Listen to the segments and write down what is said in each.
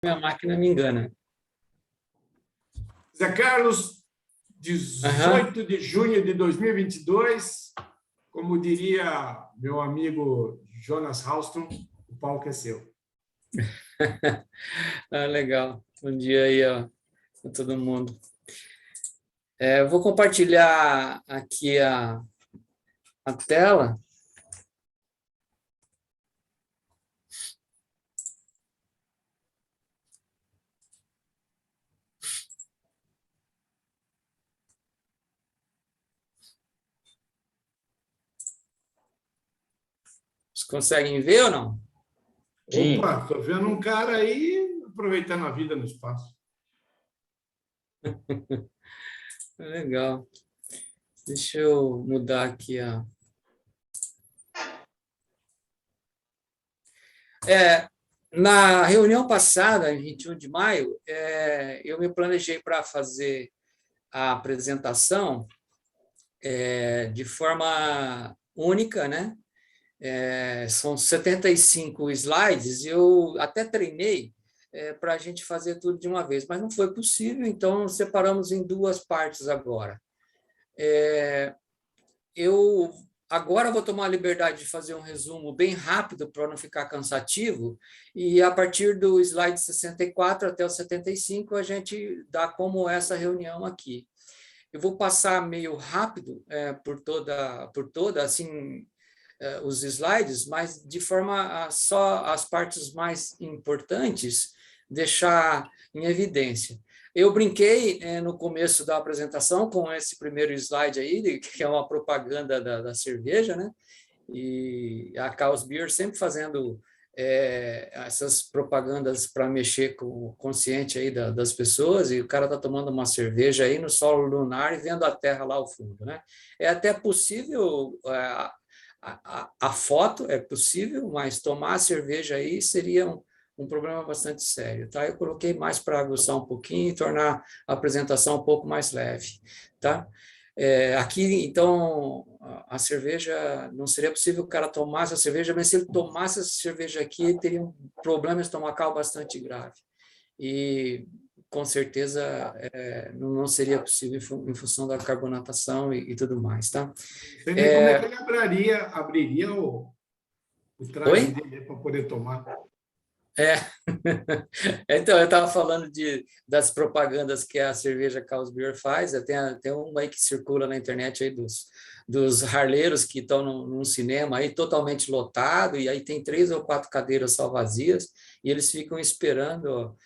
Minha máquina me engana. Zé Carlos, Aham. 18 de junho de 2022, como diria meu amigo Jonas Halston, o palco é seu. Legal. Bom dia aí, ó, para todo mundo. Eu vou compartilhar aqui a tela. Vocês conseguem ver ou não? Opa, estou vendo um cara aí aproveitando a vida no espaço. Legal. Deixa eu mudar aqui a... Na reunião passada, em 21 de maio, eu me planejei para fazer a apresentação de forma única, né? São 75 slides, e eu até treinei para a gente fazer tudo de uma vez, mas não foi possível, então separamos em duas partes agora. Eu agora vou tomar a liberdade de fazer um resumo bem rápido para não ficar cansativo, e a partir do slide 64 até o 75 a gente dá como essa reunião aqui. Eu vou passar meio rápido por toda assim, os slides, mas de forma a só as partes mais importantes deixar em evidência. Eu brinquei no começo da apresentação com esse primeiro slide aí, que é uma propaganda da cerveja, né? E a Carl's Beer sempre fazendo essas propagandas para mexer com o consciente aí das pessoas, e o cara está tomando uma cerveja aí no solo lunar e vendo a Terra lá ao fundo, né? É até possível, a foto é possível, mas tomar a cerveja aí seria um problema bastante sério, tá? Eu coloquei mais para aguçar um pouquinho e tornar a apresentação um pouco mais leve, tá? Aqui, então, a cerveja, não seria possível o cara tomar essa cerveja, mas se ele tomasse essa cerveja aqui, ele teria um problema estomacal bastante grave. E, com certeza, não seria possível em função da carbonatação e tudo mais, tá? Não sei nem como é que ele abriria o traje Oi? dele para poder tomar. É. Então, eu estava falando das propagandas que a cerveja Carl's Beer faz. Tem uma aí que circula na internet aí dos harleiros que estão num cinema aí totalmente lotado, e aí tem 3 ou 4 cadeiras só vazias, e eles ficam esperando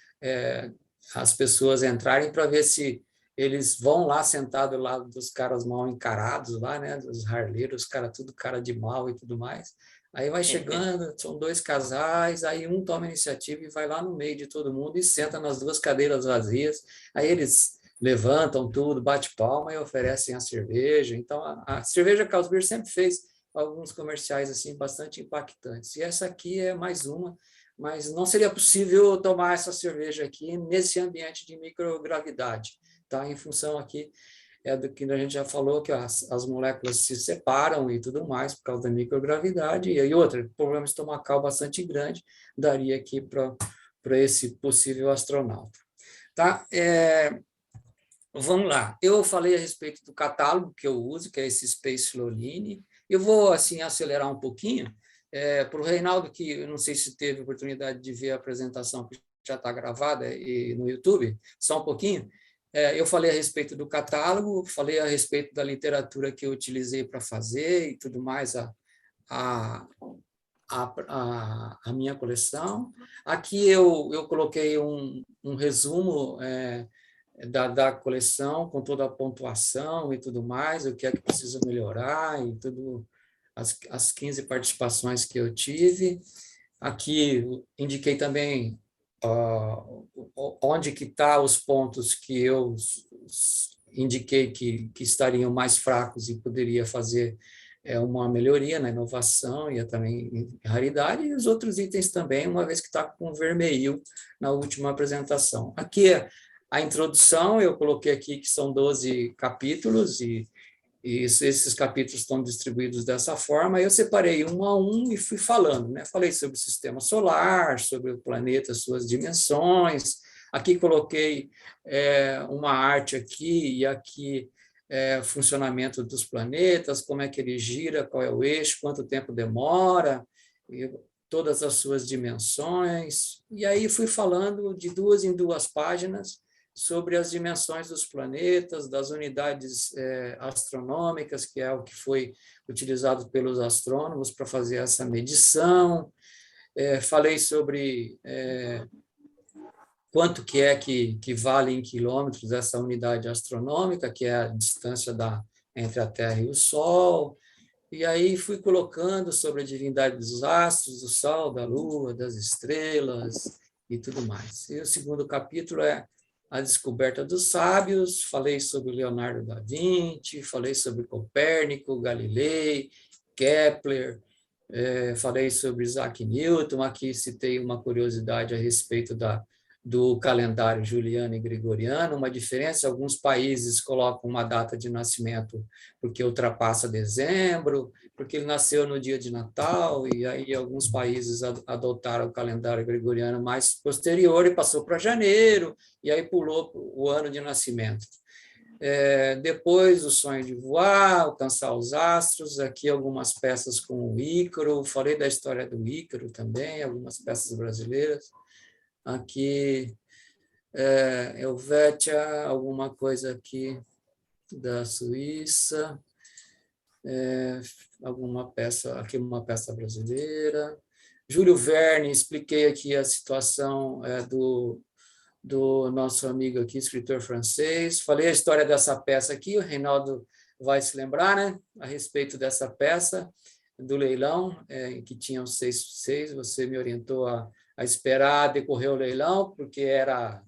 as pessoas entrarem para ver se eles vão lá sentado lá dos caras mal encarados lá, né, dos harleiros, tudo cara de mal e tudo mais. Aí vai chegando, são 2 casais, aí um toma a iniciativa e vai lá no meio de todo mundo e senta nas 2 cadeiras vazias. Aí eles levantam tudo, bate palma e oferecem a cerveja. Então, a cerveja Carl's Beer sempre fez alguns comerciais assim bastante impactantes. E essa aqui é mais uma, mas não seria possível tomar essa cerveja aqui nesse ambiente de microgravidade, tá? Em função aqui do que a gente já falou, que as moléculas se separam e tudo mais por causa da microgravidade, e outra, problema estomacal bastante grande, daria aqui para esse possível astronauta. Tá? Vamos lá. Eu falei a respeito do catálogo que eu uso, que é esse Space Loline. Eu vou assim acelerar um pouquinho, para o Reinaldo, que eu não sei se teve oportunidade de ver a apresentação que já está gravada no YouTube, só um pouquinho. Eu falei a respeito do catálogo, falei a respeito da literatura que eu utilizei para fazer e tudo mais, a, a minha coleção. Aqui eu coloquei um resumo da coleção, com toda a pontuação e tudo mais, o que é que precisa melhorar e tudo, as 15 participações que eu tive. Aqui indiquei também onde que tá os pontos que eu indiquei que estariam mais fracos e poderia fazer uma melhoria na inovação e também em raridade, e os outros itens também, uma vez que está com vermelho na última apresentação. Aqui a introdução, eu coloquei aqui que são 12 capítulos, e E esses capítulos estão distribuídos dessa forma. Eu separei um a um e fui falando, né? Falei sobre o sistema solar, sobre o planeta, suas dimensões. Aqui coloquei uma arte aqui e aqui funcionamento dos planetas, como é que ele gira, qual é o eixo, quanto tempo demora, e todas as suas dimensões. E aí fui falando de 2 em 2 páginas sobre as dimensões dos planetas, das unidades astronômicas, que é o que foi utilizado pelos astrônomos para fazer essa medição. Falei sobre quanto que que vale em quilômetros essa unidade astronômica, que é a distância entre a Terra e o Sol. E aí fui colocando sobre a divindade dos astros, do Sol, da Lua, das estrelas e tudo mais. E o segundo capítulo é a descoberta dos sábios. Falei sobre Leonardo da Vinci, falei sobre Copérnico, Galilei, Kepler, falei sobre Isaac Newton. Aqui citei uma curiosidade a respeito do calendário juliano e gregoriano, uma diferença: alguns países colocam uma data de nascimento porque ultrapassa dezembro, porque ele nasceu no dia de Natal, e aí alguns países adotaram o calendário gregoriano mais posterior e passou para janeiro, e aí pulou o ano de nascimento. Depois, o sonho de voar, alcançar os astros, aqui algumas peças com o Ícaro, falei da história do Ícaro também, algumas peças brasileiras. Aqui, Helvetia, alguma coisa aqui da Suíça, alguma peça, aqui uma peça brasileira. Júlio Verne, expliquei aqui a situação do nosso amigo aqui, escritor francês. Falei a história dessa peça aqui, o Reinaldo vai se lembrar, né? A respeito dessa peça, do leilão, que tinham 6, você me orientou a esperar decorrer o leilão, porque era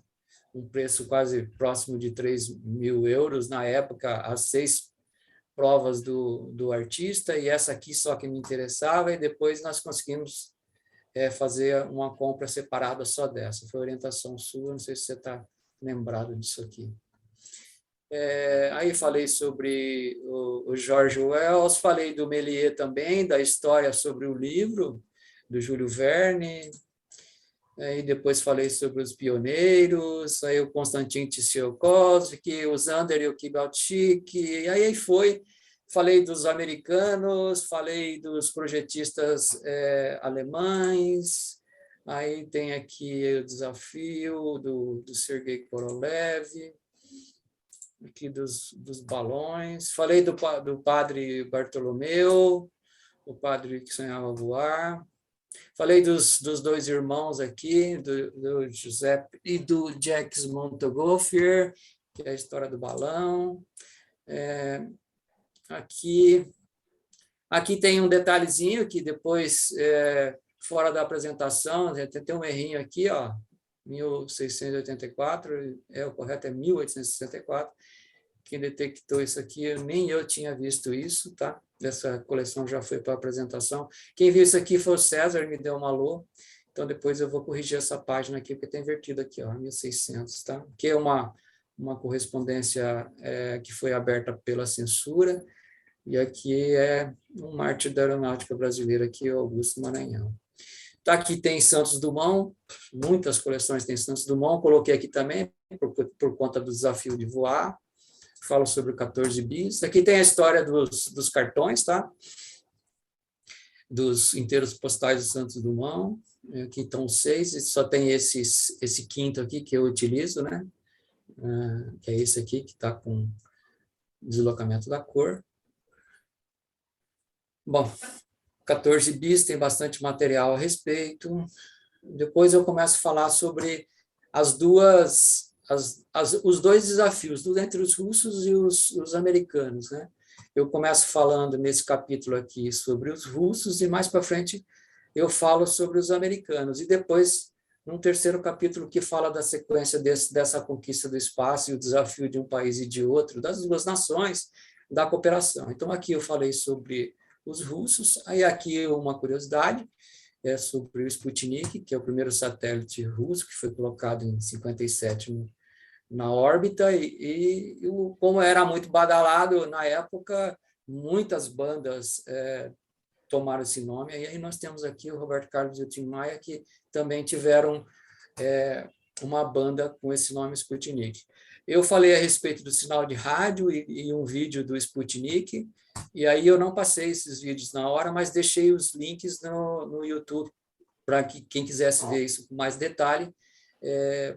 um preço quase próximo de 3.000 euros na época, as 6 provas do artista, e essa aqui só que me interessava, e depois nós conseguimos fazer uma compra separada só dessa. Foi orientação sua, não sei se você está lembrado disso aqui. Aí falei sobre o George Wells, falei do Méliès também, da história sobre o livro do Júlio Verne, aí depois falei sobre os pioneiros, aí o Konstantin Tsiolkovsky, o Zander e o Kibalchik, e aí falei dos americanos, falei dos projetistas alemães, aí tem aqui o desafio do Sergei Korolev, aqui dos balões, falei do padre Bartolomeu, o padre que sonhava voar, falei dos 2 irmãos aqui, do Giuseppe e do Jacques Montgolfier, que é a história do balão. Aqui tem um detalhezinho que depois, fora da apresentação, tem um errinho aqui, ó, 1684, o correto é 1864. Quem detectou isso aqui, nem eu tinha visto isso, tá? Essa coleção já foi para a apresentação. Quem viu isso aqui foi o César, me deu um alô. Então, depois eu vou corrigir essa página aqui, porque está invertido aqui, ó, 1600, tá? Que é uma correspondência que foi aberta pela censura, e aqui é um mártir da aeronáutica brasileira, aqui, Augusto Maranhão. Tá, aqui tem Santos Dumont, muitas coleções tem Santos Dumont, coloquei aqui também, por conta do desafio de voar. Falo sobre o 14 bis. Aqui tem a história dos cartões, tá? Dos inteiros postais do Santos Dumont. Aqui estão 6, e só tem esse quinto aqui que eu utilizo, né? Que é esse aqui, que está com deslocamento da cor. Bom, 14 bis tem bastante material a respeito. Depois eu começo a falar sobre os 2 desafios, entre os russos e os americanos, né? Eu começo falando nesse capítulo aqui sobre os russos, e mais para frente eu falo sobre os americanos, e depois, num terceiro capítulo que fala da sequência dessa conquista do espaço e o desafio de um país e de outro, das 2 nações, da cooperação. Então, aqui eu falei sobre os russos, aí aqui uma curiosidade, sobre o Sputnik, que é o primeiro satélite russo, que foi colocado em 57 na órbita, como era muito badalado na época, muitas bandas tomaram esse nome, e aí nós temos aqui o Roberto Carlos e o Tim Maia, que também tiveram uma banda com esse nome Sputnik. Eu falei a respeito do sinal de rádio e um vídeo do Sputnik, e aí eu não passei esses vídeos na hora, mas deixei os links no YouTube para que quem quisesse ver isso com mais detalhe,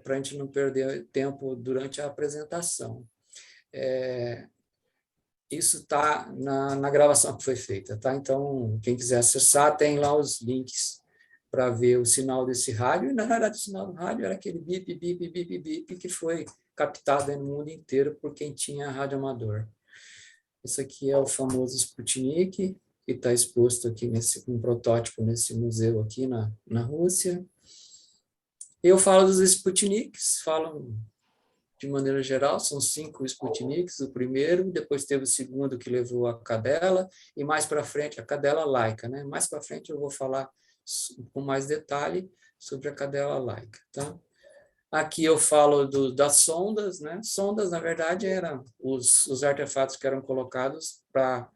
para a gente não perder tempo durante a apresentação. Isso está na gravação que foi feita, tá? Então, quem quiser acessar, tem lá os links para ver o sinal desse rádio, e na verdade o sinal do rádio era aquele bip, bip, bip, bip, que foi captado no mundo inteiro por quem tinha rádio amador. Esse aqui é o famoso Sputnik, que está exposto aqui um protótipo nesse museu aqui na Rússia. Eu falo dos Sputniks, falo de maneira geral, são 5 Sputniks, o primeiro, depois teve o segundo que levou a cadela, e mais para frente a cadela Laika, né? Mais para frente eu vou falar com mais detalhe sobre a cadela Laika, tá? Aqui eu falo das sondas, né? Sondas, na verdade, eram os artefatos que eram colocados para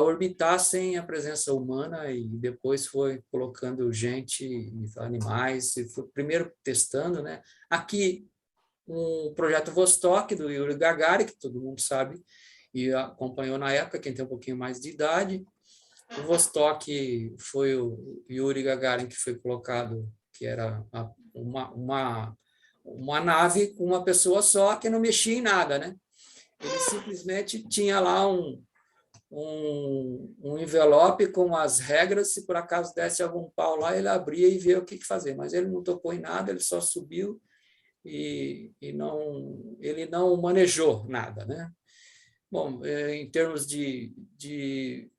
orbitar sem a presença humana, e depois foi colocando gente e animais, e foi primeiro testando, né? Aqui, um projeto Vostok, do Yuri Gagarin, que todo mundo sabe e acompanhou na época, quem tem um pouquinho mais de idade. O Vostok foi o Yuri Gagarin que foi colocado, que era uma nave com uma pessoa só, que não mexia em nada, né? Ele simplesmente tinha lá um envelope com as regras, se por acaso desse algum pau lá, ele abria e via o que fazer, mas ele não tocou em nada, ele só subiu e ele não manejou nada, né? Bom, em termos de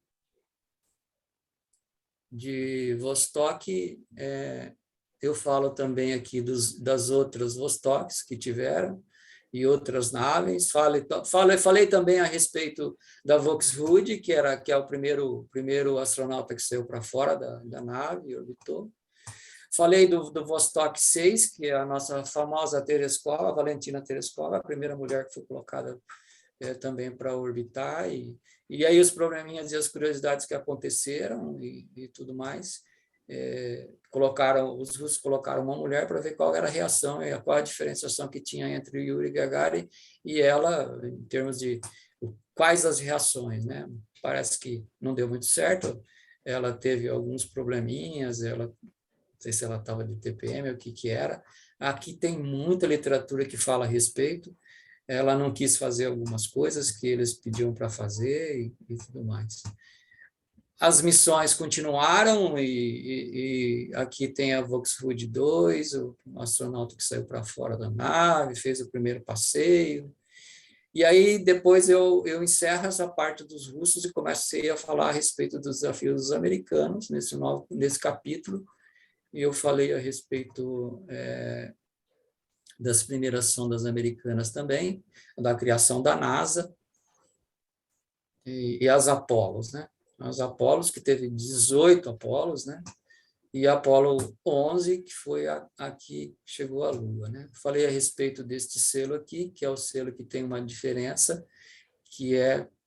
Vostok, eu falo também aqui das outras Vostoks que tiveram e outras naves. Falei também a respeito da Volkshood, que é o primeiro astronauta que saiu para fora da nave e orbitou. Falei do Vostok 6, que é a nossa famosa Tereskova, Valentina Tereskova, a primeira mulher que foi colocada também para orbitar, e aí os probleminhas e as curiosidades que aconteceram e tudo mais. Os russos colocaram uma mulher para ver qual era a reação e qual a diferenciação que tinha entre o Yuri Gagarin e ela, em termos de quais as reações, né? Parece que não deu muito certo, ela teve alguns probleminhas, não sei se ela estava de TPM ou o que era. Aqui tem muita literatura que fala a respeito. Ela não quis fazer algumas coisas que eles pediam para fazer e tudo mais. As missões continuaram e aqui tem a Volkshood 2, o astronauta que saiu para fora da nave, fez o primeiro passeio. E aí depois eu encerro essa parte dos russos e comecei a falar a respeito dos desafios dos americanos nesse capítulo. E eu falei a respeito das primeiras sondas americanas também, da criação da NASA e as Apolos, né? As Apolos, que teve 18 Apolos, né? E a Apolo 11, que foi a que chegou à Lua, né? Falei a respeito deste selo aqui, que é o selo que tem uma diferença, que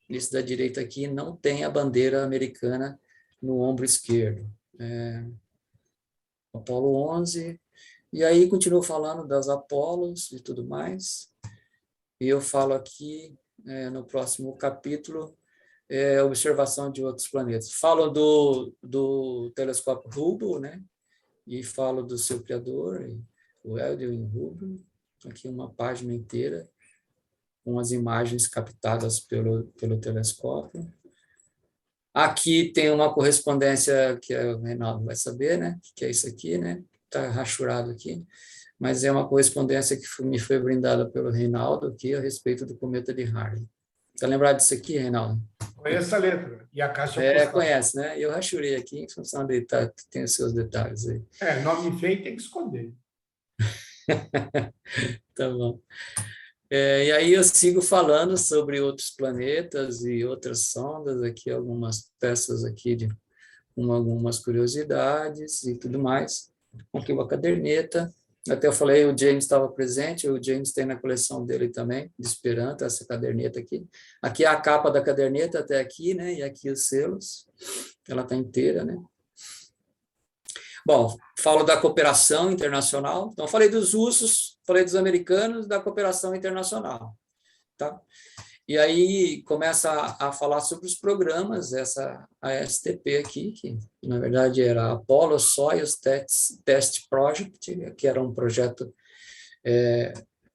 esse da direita aqui, não tem a bandeira americana no ombro esquerdo. Apolo 11, e aí continuo falando das Apolos e tudo mais, e eu falo aqui, no próximo capítulo, observação de outros planetas. Falo do telescópio Hubble, né? E falo do seu criador, o Edwin Hubble, aqui uma página inteira, com as imagens captadas pelo telescópio. Aqui tem uma correspondência que o Reinaldo vai saber, né? Que é isso aqui, né? Está rachurado aqui, mas é uma correspondência que me foi brindada pelo Reinaldo aqui a respeito do cometa de Halley. Está lembrado disso aqui, Reinaldo? Conheço a letra e a caixa postal. Conhece, né? Eu rachurei aqui em função de tem os seus detalhes aí. Nome feio tem que esconder. Tá bom. E aí eu sigo falando sobre outros planetas e outras sondas, aqui algumas peças aqui com algumas curiosidades e tudo mais. Aqui uma caderneta, Até eu falei, o James estava presente, o James tem na coleção dele também, de Esperanto, essa caderneta aqui. Aqui é a capa da caderneta até aqui, né? E aqui os selos. Ela está inteira, né? Bom, falo da cooperação internacional. Então, falei dos russos, falei dos americanos, da cooperação internacional, tá? E aí começa a falar sobre os programas, essa ASTP aqui, que na verdade era Apollo Soyuz Test Project, que era um projeto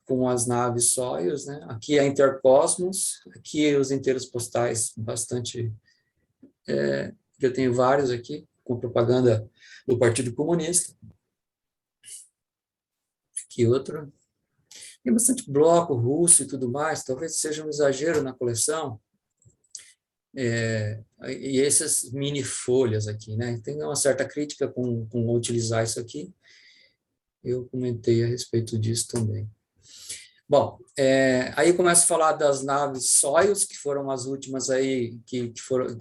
com as naves Soyuz, né? Aqui a Intercosmos, aqui os inteiros postais bastante, que eu tenho vários aqui, com propaganda do Partido Comunista. Aqui outro. Tem bastante bloco russo e tudo mais, talvez seja um exagero na coleção. E essas mini folhas aqui, né? Tem uma certa crítica com utilizar isso aqui. Eu comentei a respeito disso também. Bom, aí começa a falar das naves Soyuz, que foram as últimas aí que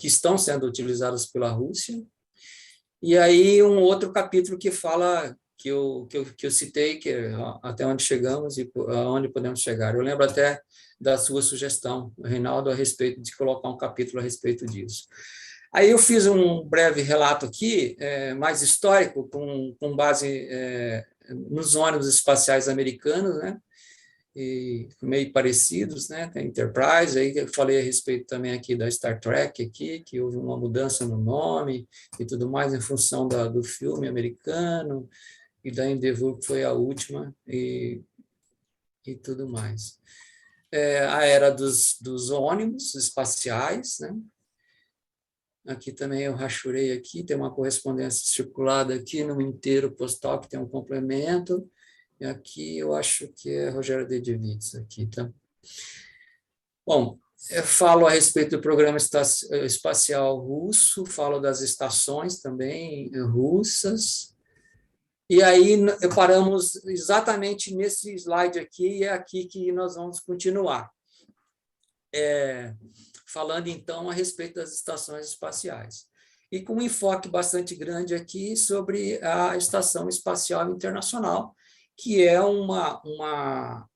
estão sendo utilizadas pela Rússia. E aí um outro capítulo que fala que eu citei, que é até onde chegamos e aonde podemos chegar. Eu lembro até da sua sugestão, Reinaldo, a respeito de colocar um capítulo a respeito disso. Aí eu fiz um breve relato aqui, mais histórico, com base nos ônibus espaciais americanos, né? E meio parecidos, né? Tem Enterprise, aí eu falei a respeito também aqui da Star Trek, aqui, que houve uma mudança no nome e tudo mais em função do filme americano, e da Endeavour, que foi a última, e tudo mais. A era dos ônibus espaciais, né? Aqui também eu rachurei aqui, tem uma correspondência circulada aqui no inteiro postal, que tem um complemento, e aqui eu acho que é Rogério Dedivitz, aqui, tá? Bom, eu falo a respeito do programa espacial russo, falo das estações também russas, e aí paramos exatamente nesse slide aqui, e é aqui que nós vamos continuar. Falando, então, a respeito das estações espaciais. E com um enfoque bastante grande aqui sobre a Estação Espacial Internacional, que é uma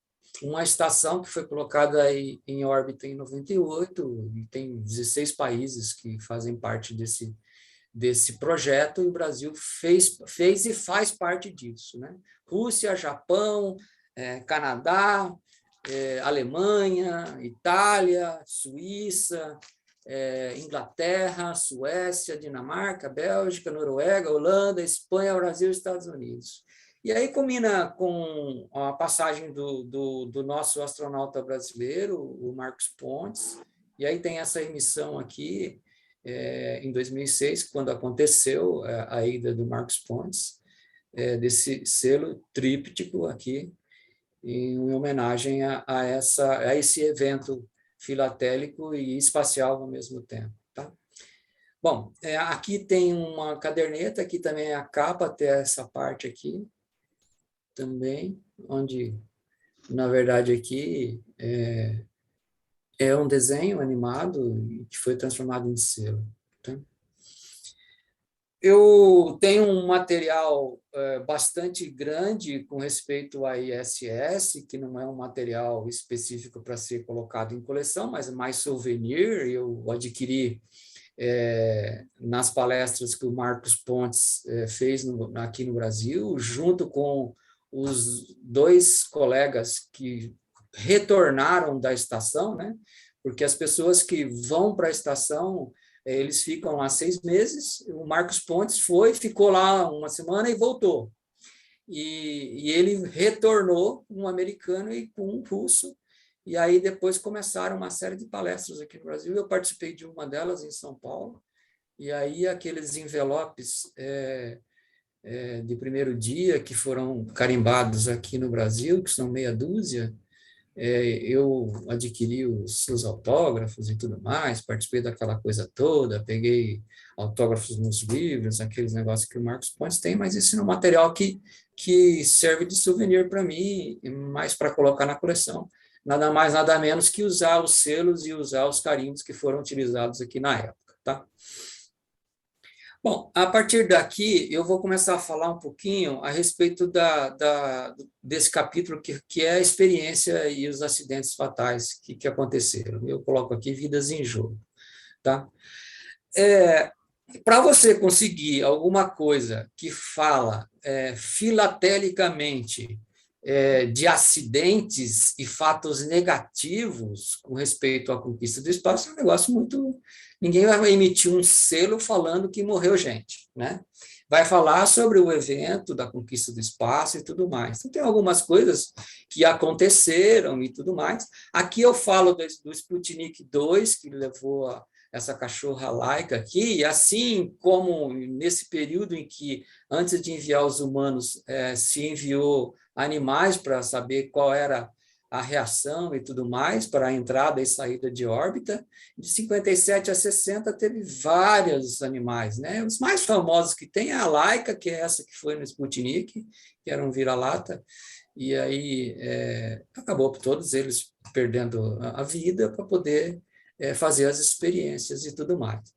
estação que foi colocada aí em órbita em 98, e tem 16 países que fazem parte desse projeto, e o Brasil fez e faz parte disso, né? Rússia, Japão, Canadá, Alemanha, Itália, Suíça, Inglaterra, Suécia, Dinamarca, Bélgica, Noruega, Holanda, Espanha, Brasil e Estados Unidos. E aí combina com a passagem do nosso astronauta brasileiro, o Marcos Pontes, e aí tem essa emissão aqui, em 2006, quando aconteceu a ida do Marcos Pontes, desse selo tríptico aqui, em homenagem a esse evento filatélico e espacial ao mesmo tempo. Tá? Bom, aqui tem uma caderneta, aqui também é a capa, até essa parte aqui, também, onde, na verdade, aqui é um desenho animado que foi transformado em selo. Tá? Eu tenho um material bastante grande com respeito à ISS, que não é um material específico para ser colocado em coleção, mas mais souvenir. Eu adquiri nas palestras que o Marcos Pontes fez aqui no Brasil, junto com os dois colegas que retornaram da estação, né? Porque as pessoas que vão para a estação, eles ficam lá 6 meses, o Marcos Pontes ficou lá uma semana e voltou. E ele retornou com um americano e com um russo, e aí depois começaram uma série de palestras aqui no Brasil. Eu participei de uma delas em São Paulo, e aí aqueles envelopes de primeiro dia que foram carimbados aqui no Brasil, que são meia dúzia, eu adquiri os seus autógrafos e tudo mais, participei daquela coisa toda, peguei autógrafos nos livros, aqueles negócios que o Marcos Pontes tem, mas isso é um material que serve de souvenir para mim, mais para colocar na coleção. Nada mais, nada menos que usar os selos e usar os carimbos que foram utilizados aqui na época. Tá? Bom, a partir daqui, eu vou começar a falar um pouquinho a respeito desse capítulo que é a experiência e os acidentes fatais que aconteceram. Eu coloco aqui vidas em jogo. Tá? Para você conseguir alguma coisa que fala filatelicamente de acidentes e fatos negativos com respeito à conquista do espaço, é um negócio muito. Ninguém vai emitir um selo falando que morreu gente, né? Vai falar sobre o evento da conquista do espaço e tudo mais. Então, tem algumas coisas que aconteceram e tudo mais. Aqui eu falo do Sputnik 2, que levou essa cachorra laica aqui, e assim como nesse período em que, antes de enviar os humanos, se enviou animais para saber qual era a reação e tudo mais, para a entrada e saída de órbita, de 57 a 60 teve vários animais, né? Os mais famosos que tem é a laica, que é essa que foi no Sputnik, que era um vira-lata, e aí acabou por todos eles perdendo a vida para poder fazer as experiências e tudo mais.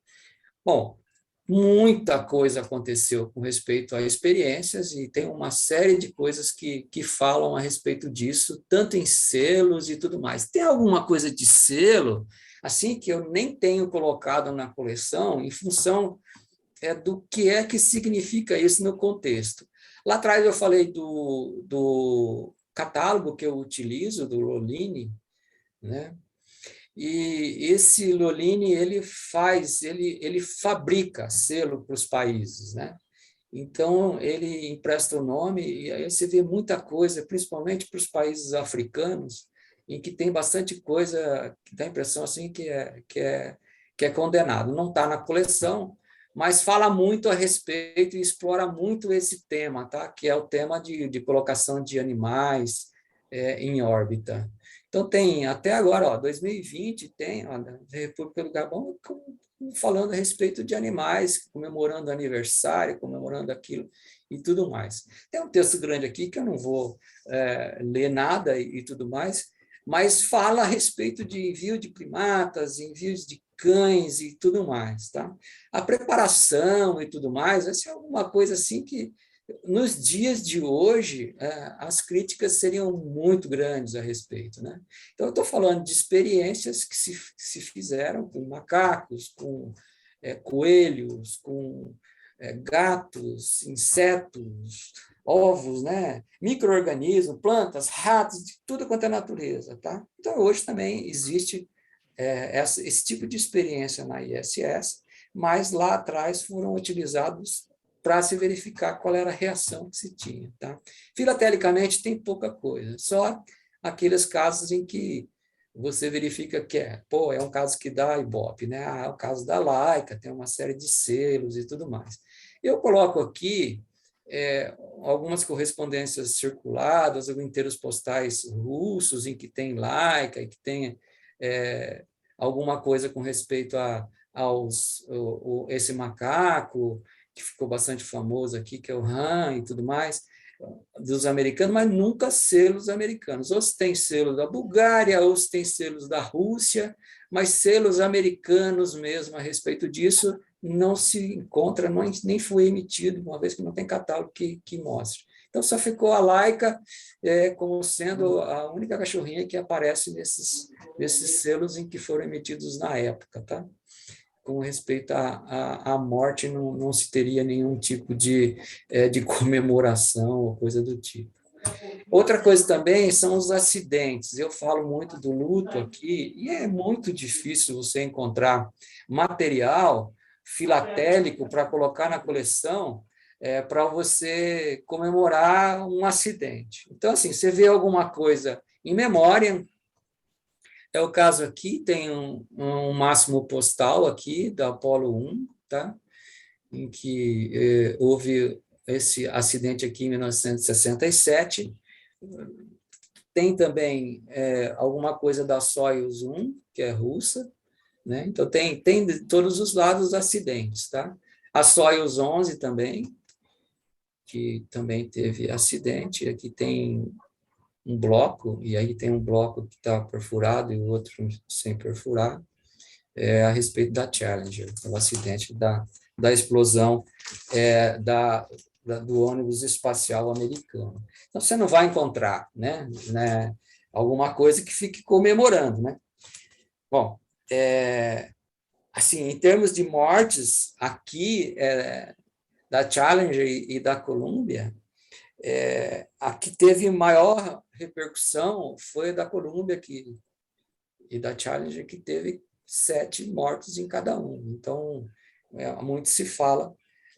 Bom, muita coisa aconteceu com respeito a experiências e tem uma série de coisas que falam a respeito disso, tanto em selos e tudo mais. Tem alguma coisa de selo, assim, que eu nem tenho colocado na coleção, em função do que é que significa isso no contexto. Lá atrás eu falei do catálogo que eu utilizo, do Rollini, né? E esse Lolini ele fabrica selo para os países, né? Então ele empresta o nome e aí você vê muita coisa, principalmente para os países africanos, em que tem bastante coisa que dá a impressão assim que é condenado. Não está na coleção, mas fala muito a respeito e explora muito esse tema, tá? Que é o tema de colocação de animais em órbita. Então, tem até agora, ó, 2020, tem ó, na República do Gabão falando a respeito de animais, comemorando aniversário, comemorando aquilo e tudo mais. Tem um texto grande aqui que eu não vou ler nada e tudo mais, mas fala a respeito de envio de primatas, envios de cães e tudo mais. Tá? A preparação e tudo mais, essa é alguma coisa assim que nos dias de hoje, as críticas seriam muito grandes a respeito. Né? Então, eu estou falando de experiências que se fizeram com macacos, com coelhos, com gatos, insetos, ovos, né? Micro-organismos, plantas, ratos, de tudo quanto é natureza. Tá? Então, hoje também existe esse tipo de experiência na ISS, mas lá atrás foram utilizados para se verificar qual era a reação que se tinha. Tá? Filatelicamente tem pouca coisa, só aqueles casos em que você verifica que é um caso que dá Ibope, né? É o caso da Laika, tem uma série de selos e tudo mais. Eu coloco aqui algumas correspondências circuladas, enteros postais russos em que tem Laika, e que tem alguma coisa com respeito esse macaco, que ficou bastante famoso aqui, que é o Han e tudo mais, dos americanos, mas nunca selos americanos. Ou se tem selo da Bulgária, ou se tem selos da Rússia, mas selos americanos mesmo a respeito disso não se encontra, nem foi emitido, uma vez que não tem catálogo que mostre. Então, só ficou a Laika como sendo a única cachorrinha que aparece nesses selos em que foram emitidos na época. Tá? Com respeito à morte, não se teria nenhum tipo de comemoração ou coisa do tipo. Outra coisa também são os acidentes. Eu falo muito do luto aqui, e é muito difícil você encontrar material filatélico para colocar na coleção para você comemorar um acidente. Então, assim, você vê alguma coisa em memória. É o caso aqui, tem um máximo postal aqui da Apollo 1, tá? Em que houve esse acidente aqui em 1967. Tem também alguma coisa da Soyuz 1, que é russa, né? Então, tem de todos os lados acidentes. Tá? A Soyuz 11 também, que também teve acidente. Aqui tem um bloco, e aí tem um bloco que está perfurado e o outro sem perfurar, a respeito da Challenger, o acidente da da explosão do ônibus espacial americano. Então, você não vai encontrar, né, alguma coisa que fique comemorando, né? Bom, assim, em termos de mortes, aqui, da Challenger e da Columbia, a que teve maior repercussão foi a da Columbia e da Challenger, que teve 7 mortos em cada um. Então, muito se fala,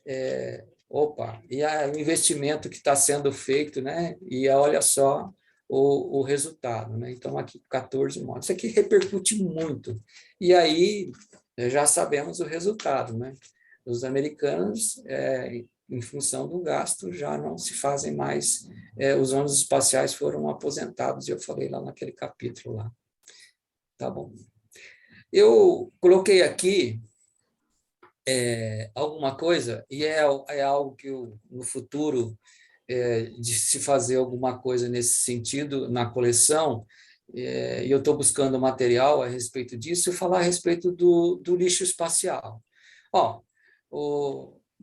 e o investimento que está sendo feito, né? E olha só o resultado, né? Então, aqui 14 mortos. Isso aqui repercute muito. E aí, já sabemos o resultado, né? Os americanos, em função do gasto, já não se fazem mais, os ônibus espaciais foram aposentados, eu falei lá naquele capítulo lá. Tá bom. Eu coloquei aqui alguma coisa, e é algo que no futuro, de se fazer alguma coisa nesse sentido na coleção, e eu estou buscando material a respeito disso, e falar a respeito do lixo espacial. Ó,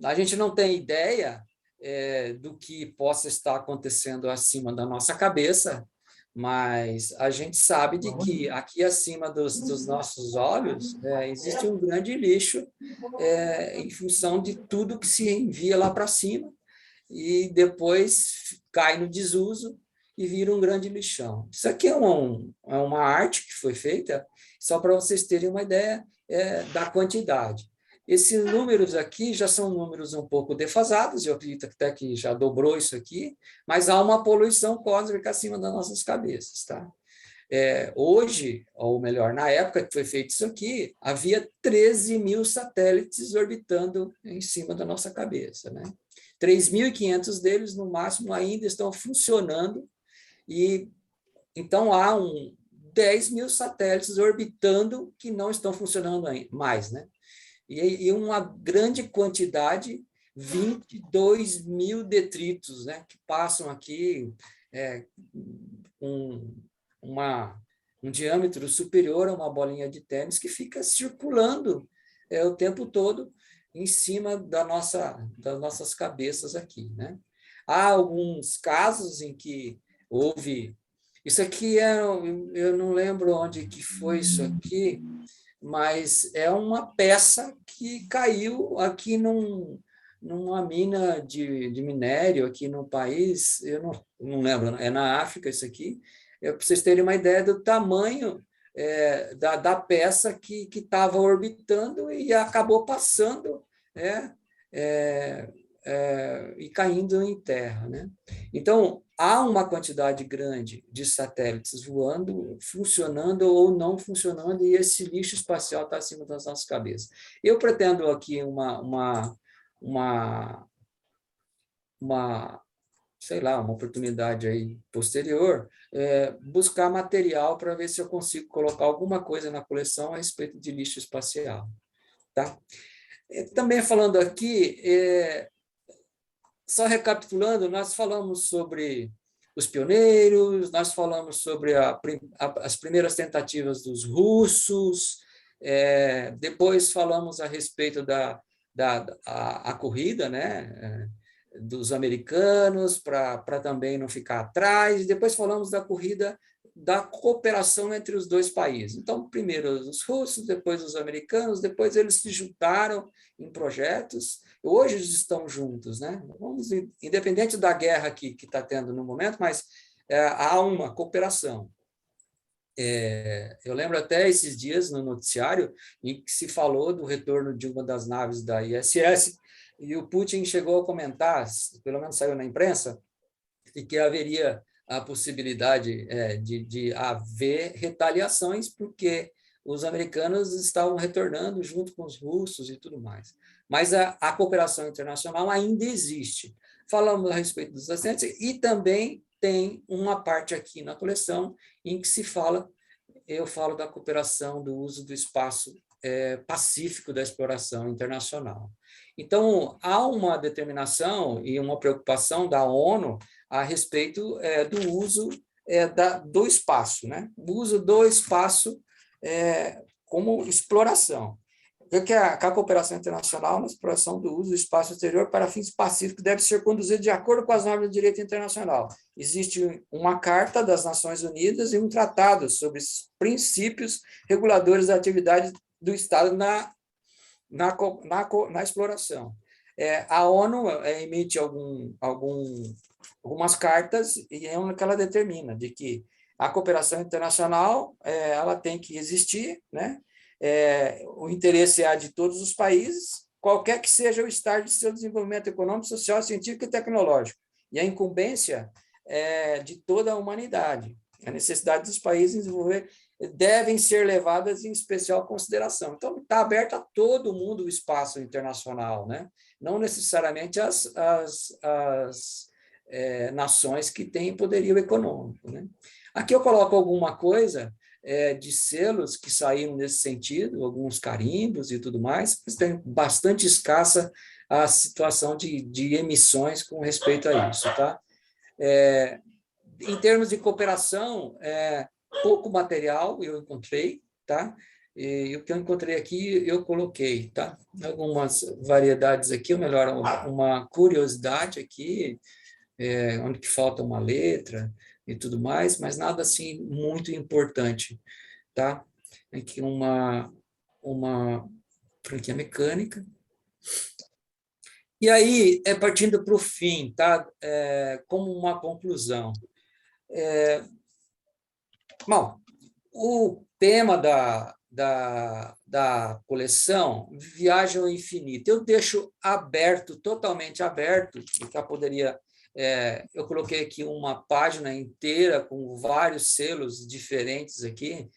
a gente não tem ideia do que possa estar acontecendo acima da nossa cabeça, mas a gente sabe de que aqui acima dos nossos olhos existe um grande lixo em função de tudo que se envia lá para cima e depois cai no desuso e vira um grande lixão. Isso aqui é uma arte que foi feita só para vocês terem uma ideia da quantidade. Esses números aqui já são números um pouco defasados, eu acredito até que já dobrou isso aqui, mas há uma poluição cósmica acima das nossas cabeças, tá? Hoje, ou melhor, na época que foi feito isso aqui, havia 13 mil satélites orbitando em cima da nossa cabeça, né? 3.500 deles, no máximo, ainda estão funcionando, e então há 10 mil satélites orbitando que não estão funcionando mais, né? E uma grande quantidade, 22 mil detritos, né, que passam aqui com um diâmetro superior a uma bolinha de tênis que fica circulando o tempo todo em cima das nossas cabeças aqui, né? Há alguns casos em que houve... Isso aqui eu não lembro onde que foi isso aqui, mas é uma peça que caiu aqui numa mina de minério aqui no país, eu não lembro, é na África isso aqui, para vocês terem uma ideia do tamanho da peça que estava orbitando e acabou passando e caindo em terra, né? Então, há uma quantidade grande de satélites voando, funcionando ou não funcionando, e esse lixo espacial está acima das nossas cabeças. Eu pretendo aqui uma oportunidade aí posterior, buscar material para ver se eu consigo colocar alguma coisa na coleção a respeito de lixo espacial. Tá? Também falando aqui, só recapitulando, nós falamos sobre os pioneiros, nós falamos sobre as primeiras tentativas dos russos, depois falamos a respeito da corrida, né, dos americanos, para também não ficar atrás, e depois falamos da corrida da cooperação entre os dois países. Então, primeiro os russos, depois os americanos, depois eles se juntaram em projetos, hoje eles estão juntos, né? Independente da guerra que está tendo no momento, mas há uma cooperação. Eu lembro até esses dias no noticiário em que se falou do retorno de uma das naves da ISS, e o Putin chegou a comentar, pelo menos saiu na imprensa, de que haveria a possibilidade de haver retaliações, porque os americanos estavam retornando junto com os russos e tudo mais. Mas a cooperação internacional ainda existe. Falamos a respeito dos acidentes e também tem uma parte aqui na coleção em que eu falo da cooperação do uso do espaço pacífico da exploração internacional. Então, há uma determinação e uma preocupação da ONU a respeito do uso do espaço, né? O uso do espaço como exploração. que a cooperação internacional na exploração do uso do espaço exterior para fins pacíficos deve ser conduzida de acordo com as normas do direito internacional. Existe uma Carta das Nações Unidas e um tratado sobre os princípios reguladores da atividade do Estado na exploração. A ONU emite algumas cartas e é uma que ela determina de que a cooperação internacional ela tem que existir, né? O interesse é de todos os países, qualquer que seja o estágio de seu desenvolvimento econômico, social, científico e tecnológico. E a incumbência de toda a humanidade. A necessidade dos países em desenvolver devem ser levadas em especial consideração. Então, está aberto a todo mundo o espaço internacional, né? Não necessariamente as nações que têm poderio econômico, né? Aqui eu coloco alguma coisa de selos que saíram nesse sentido, alguns carimbos e tudo mais, mas tem bastante escassa a situação de emissões com respeito a isso, tá? Em termos de cooperação, pouco material eu encontrei, tá? E o que eu encontrei aqui, eu coloquei, tá? Algumas variedades aqui, ou melhor, uma curiosidade aqui, onde que falta uma letra e tudo mais, mas nada assim muito importante, tá? Aqui uma franquia mecânica. E aí, partindo para o fim, tá? Como uma conclusão. Bom, o tema da coleção viaja ao infinito. Eu deixo aberto, totalmente aberto, eu poderia... eu coloquei aqui uma página inteira com vários selos diferentes aqui.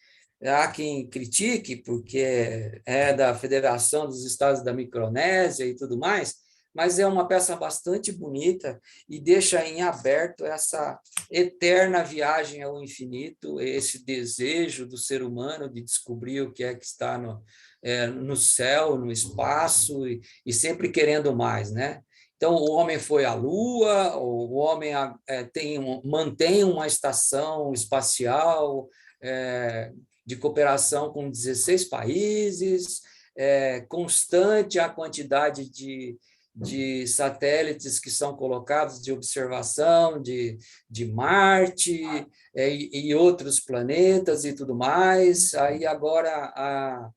Há quem critique, porque é da Federação dos Estados da Micronésia e tudo mais, mas é uma peça bastante bonita e deixa em aberto essa eterna viagem ao infinito, esse desejo do ser humano de descobrir o que é que está no céu, no espaço, e sempre querendo mais, né? Então, o homem foi à Lua, o homem mantém uma estação espacial de cooperação com 16 países, constante a quantidade de satélites que são colocados de observação de Marte e outros planetas e tudo mais. Aí agora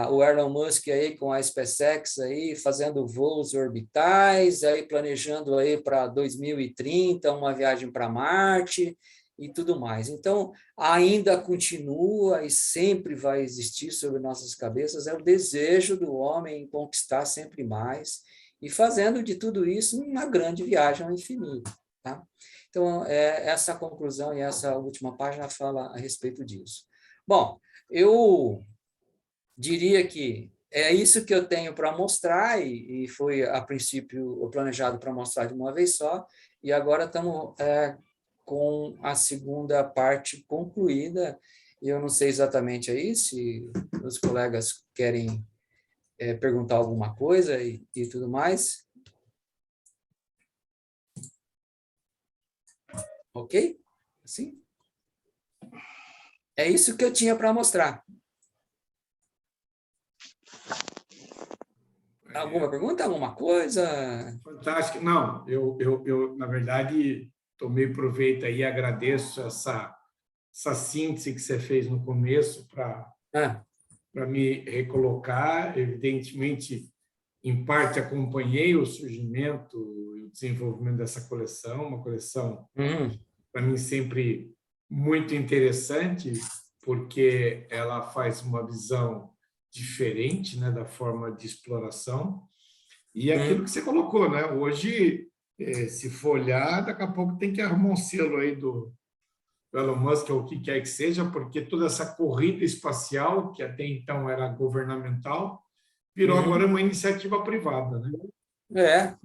o Elon Musk aí com a SpaceX aí fazendo voos orbitais, aí planejando aí para 2030 uma viagem para Marte e tudo mais. Então, ainda continua e sempre vai existir sobre nossas cabeças o desejo do homem em conquistar sempre mais e fazendo de tudo isso uma grande viagem ao infinito, tá? Então, essa conclusão e essa última página fala a respeito disso. Bom, eu diria que é isso que eu tenho para mostrar e foi, a princípio, planejado para mostrar de uma vez só, e agora estamos com a segunda parte concluída. Eu não sei exatamente aí se os colegas querem perguntar alguma coisa e tudo mais. Ok? Assim? É isso que eu tinha para mostrar. Alguma pergunta? Alguma coisa? Fantástico. Não, eu na verdade, tomei proveito aí e agradeço essa síntese que você fez no começo para me recolocar. Evidentemente, em parte, acompanhei o surgimento e o desenvolvimento dessa coleção, uma coleção, para mim, sempre muito interessante, porque ela faz uma visão diferente, né, da forma de exploração. E aquilo que você colocou, né? Hoje, se for olhar, daqui a pouco tem que arrumar um selo aí do Elon Musk, ou o que quer que seja, porque toda essa corrida espacial, que até então era governamental, virou agora uma iniciativa privada, né?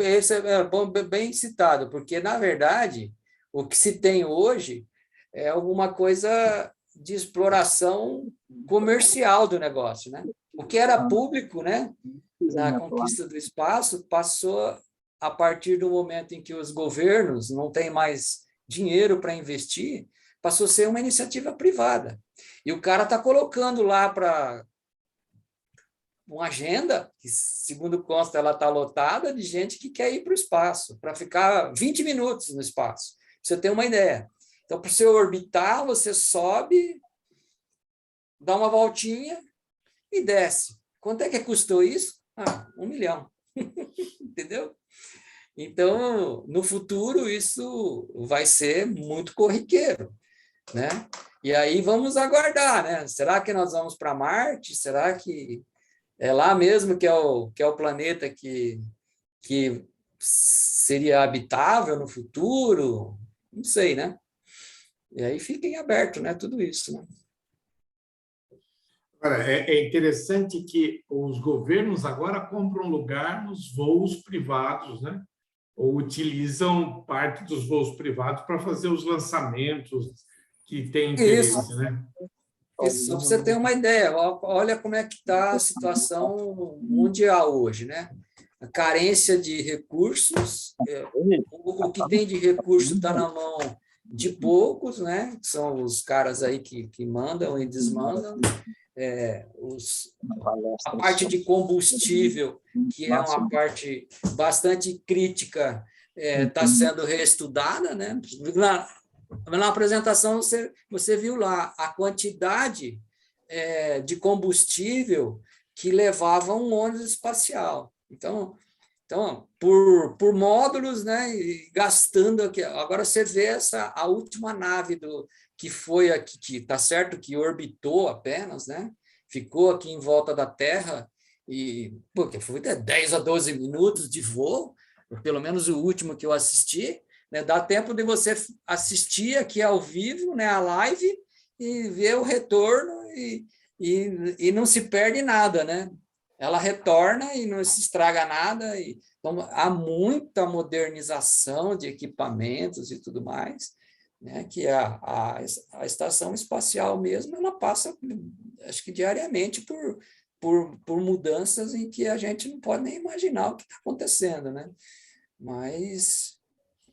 Esse é bem citado, porque, na verdade, o que se tem hoje é alguma coisa de exploração comercial do negócio, né? O que era público, né, na conquista do espaço, passou a partir do momento em que os governos não têm mais dinheiro para investir, passou a ser uma iniciativa privada. E o cara está colocando lá para uma agenda que, segundo consta, ela está lotada de gente que quer ir para o espaço, para ficar 20 minutos no espaço. Pra você ter uma ideia. Então, para você orbitar, você sobe, dá uma voltinha e desce. Quanto é que custou isso? Ah, 1 milhão. Entendeu? Então, no futuro, isso vai ser muito corriqueiro, né? E aí vamos aguardar, né? Será que nós vamos para Marte? Será que é lá mesmo que é o planeta que seria habitável no futuro? Não sei, né? E aí fica em aberto, né? Tudo isso, né? Agora, é interessante que os governos agora compram lugar nos voos privados, né? Ou utilizam parte dos voos privados para fazer os lançamentos que têm interesse, né? Isso, só para você ter uma ideia, olha como é que está a situação mundial hoje, né? A carência de recursos, o que tem de recurso está na mão de poucos, né? São os caras aí que mandam e desmandam. A parte de combustível, que é uma parte bastante crítica, está sendo reestudada, né? Na apresentação, você viu lá a quantidade de combustível que levava um ônibus espacial. Então por módulos, né, e gastando aqui. Agora você vê a última nave que foi aqui, que está certo que orbitou apenas, né? Ficou aqui em volta da Terra, e porque foi 10 a 12 minutos de voo, pelo menos o último que eu assisti, né? Dá tempo de você assistir aqui ao vivo, né, a live, e ver o retorno, e não se perde nada, né? Ela retorna e não se estraga nada. Então, há muita modernização de equipamentos e tudo mais, né? Que a estação espacial mesmo, ela passa, acho que diariamente, por mudanças em que a gente não pode nem imaginar o que está acontecendo, né? Mas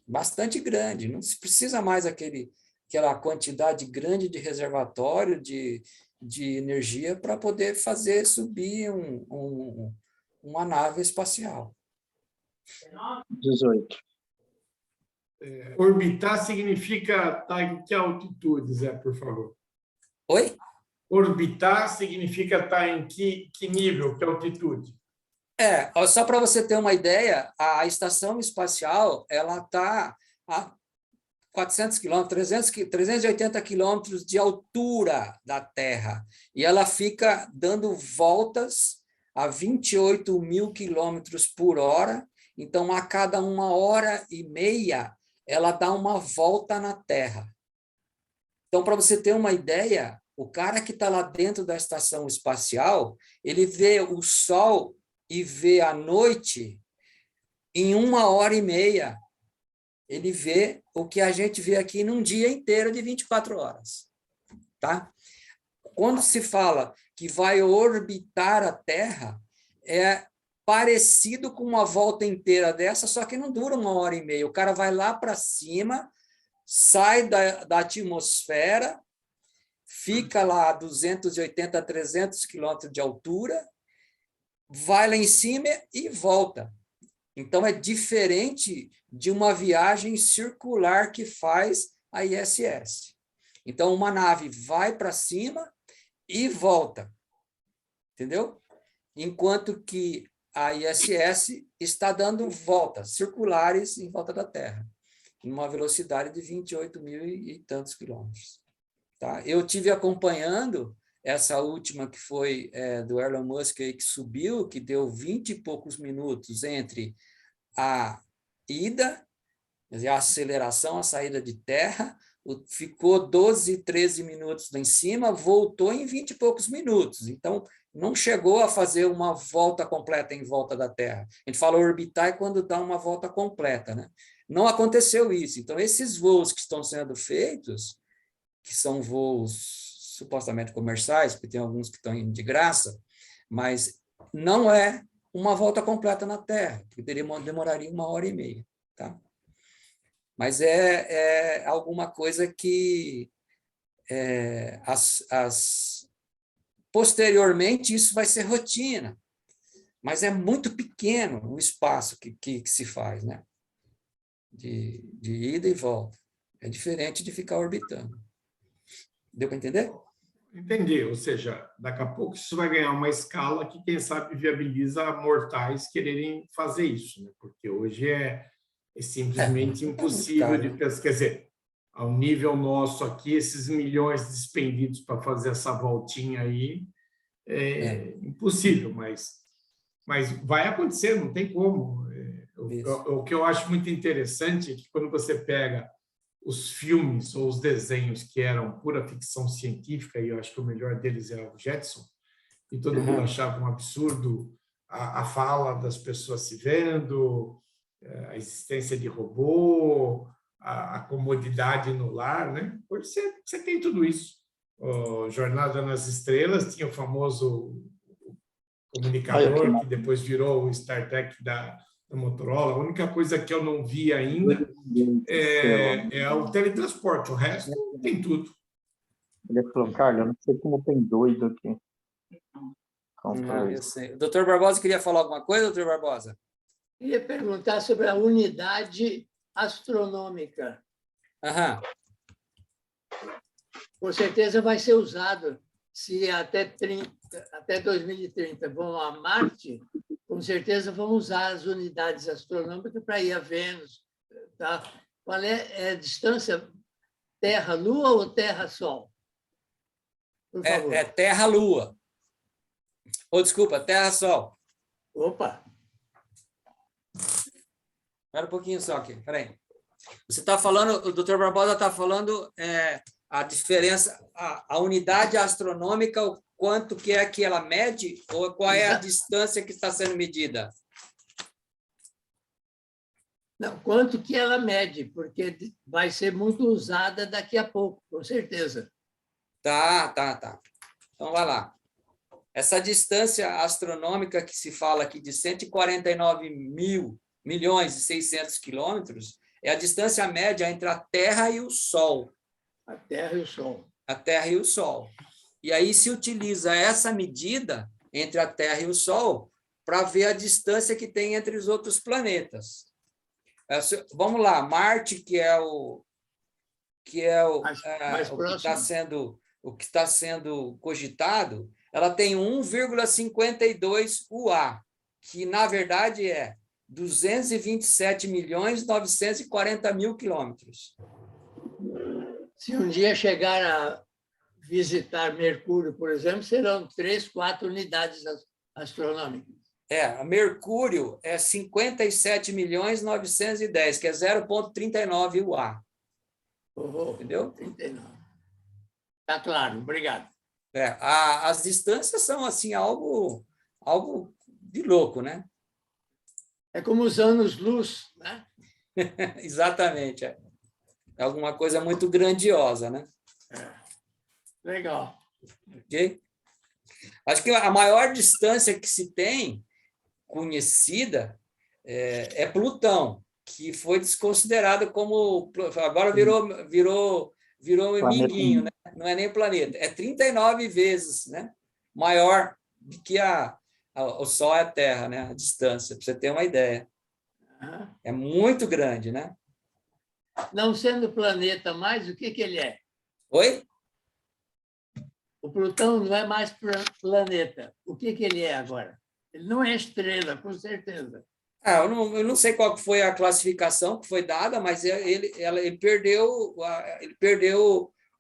bastante grande, não se precisa mais aquela quantidade grande de reservatório de energia para poder fazer subir uma nave espacial. 18. Orbitar significa estar em que altitude, Zé, por favor? Oi? Orbitar significa estar em que nível, que altitude? Só para você ter uma ideia, a estação espacial ela está a 400 quilômetros, 380 quilômetros de altura da Terra, e ela fica dando voltas a 28 mil quilômetros por hora. Então, a cada 1h30, ela dá uma volta na Terra. Então, para você ter uma ideia, o cara que está lá dentro da estação espacial, ele vê o Sol e vê a noite em 1h30. Ele vê o que a gente vê aqui num dia inteiro de 24 horas. Tá? Quando se fala que vai orbitar a Terra, é parecido com uma volta inteira dessa, só que não dura 1h30. O cara vai lá para cima, sai da atmosfera, fica lá a 280 a 300 quilômetros de altura, vai lá em cima e volta. Então, é diferente de uma viagem circular que faz a ISS. Então, uma nave vai para cima e volta, entendeu? Enquanto que a ISS está dando voltas circulares em volta da Terra, em uma velocidade de 28 mil e tantos quilômetros. Tá? Eu tive acompanhando essa última, que foi do Elon Musk, aí, que subiu, que deu 20 e poucos minutos entre a ida, a aceleração, a saída de terra, ficou 12, 13 minutos lá em cima, voltou em 20 e poucos minutos. Então, não chegou a fazer uma volta completa em volta da Terra. A gente fala orbitar é quando dá uma volta completa, né? Não aconteceu isso. Então, esses voos que estão sendo feitos, que são voos supostamente comerciais, porque tem alguns que estão indo de graça, mas não é uma volta completa na Terra, que demoraria 1h30, tá? Mas é alguma coisa que posteriormente isso vai ser rotina, mas é muito pequeno o espaço que se faz, né? De ida e volta. É diferente de ficar orbitando. Deu para entender? Entendi, ou seja, daqui a pouco isso vai ganhar uma escala que, quem sabe, viabiliza mortais quererem fazer isso, né? Porque hoje é simplesmente muito impossível caro, de né? pensar. Quer dizer, ao nível nosso aqui, esses milhões despendidos para fazer essa voltinha aí, é impossível, mas vai acontecer, não tem como. O que eu acho muito interessante é que, quando você pega os filmes ou os desenhos que eram pura ficção científica, e eu acho que o melhor deles é o Jetson, e todo mundo achava um absurdo a fala das pessoas se vendo, a existência de robô, a comodidade no lar, né? Hoje você tem tudo isso. O Jornada nas Estrelas tinha o famoso comunicador, que depois virou o Star Trek da Motorola. A única coisa que eu não vi ainda é o teletransporte, o resto tem tudo. Ele falou, Carlos, eu não sei como tem doido aqui. Não, eu sei. O doutor Barbosa queria falar alguma coisa, doutor Barbosa? Queria perguntar sobre a unidade astronômica. Aham. Com certeza vai ser usado. Se até 2030 vão a Marte, com certeza vão usar as unidades astronômicas para ir a Vênus. Tá? Qual é a distância Terra-Lua ou Terra-Sol? Por favor. É Terra-Lua. Ou, desculpa, Terra-Sol. Opa! Espera um pouquinho só aqui, peraí. Você está falando, o doutor Barbosa está falando a diferença, a unidade astronômica, o quanto que é que ela mede, ou qual é a distância que está sendo medida? Não, quanto que ela mede, porque vai ser muito usada daqui a pouco, com certeza. Tá. Então, vai lá. Essa distância astronômica que se fala aqui de 149.600.000 quilômetros é a distância média entre a Terra e o Sol. A Terra e o Sol. A Terra e o Sol. E aí se utiliza essa medida entre a Terra e o Sol para ver a distância que tem entre os outros planetas. Vamos lá, Marte, que é o que está sendo cogitado, ela tem 1,52 UA, que na verdade é 227.940.000 quilômetros. Se um dia chegar a visitar Mercúrio, por exemplo, serão 3, 4 unidades astronômicas. A Mercúrio é 57.910, que é 0,39 UA. Entendeu? 39. Está claro, obrigado. As distâncias são assim algo de louco, né? É como os anos-luz, né? Exatamente. É alguma coisa muito grandiosa, né? Legal. Ok? Acho que a maior distância que se tem conhecida é Plutão, que foi desconsiderado como... Agora virou minguinho, né? Não é nem planeta. É 39 vezes, né? Maior do que o Sol e a Terra, né? A distância, para você ter uma ideia. É muito grande, né? Não sendo planeta mais, o que ele é? Oi? O Plutão não é mais planeta. O que ele é agora? Ele não é estrela, com certeza. Eu não sei qual foi a classificação que foi dada, mas ele perdeu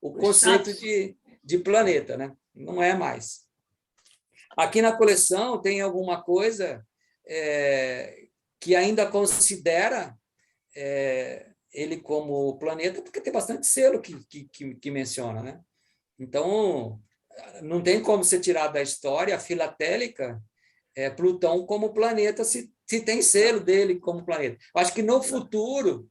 o conceito de planeta, né? Não é mais. Aqui na coleção tem alguma coisa que ainda considera ele como planeta, porque tem bastante selo que menciona, né? Então, não tem como você tirar da história a filatélica Plutão como planeta, se tem selo dele como planeta. Acho que no futuro,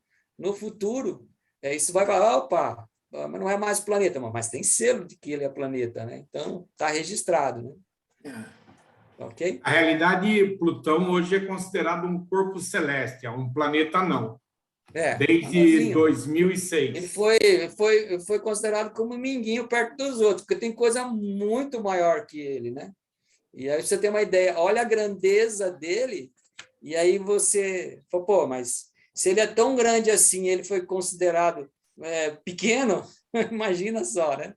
isso vai falar, opa, mas não é mais planeta, mas tem selo de que ele é planeta, né? Então, está registrado, né? Ok? A realidade, Plutão hoje é considerado um corpo celeste, um planeta não. Desde 2006. Ele foi considerado como um minguinho perto dos outros, porque tem coisa muito maior que ele, né? E aí você tem uma ideia, olha a grandeza dele, e aí você fala, pô, mas se ele é tão grande assim, ele foi considerado pequeno, imagina só, né?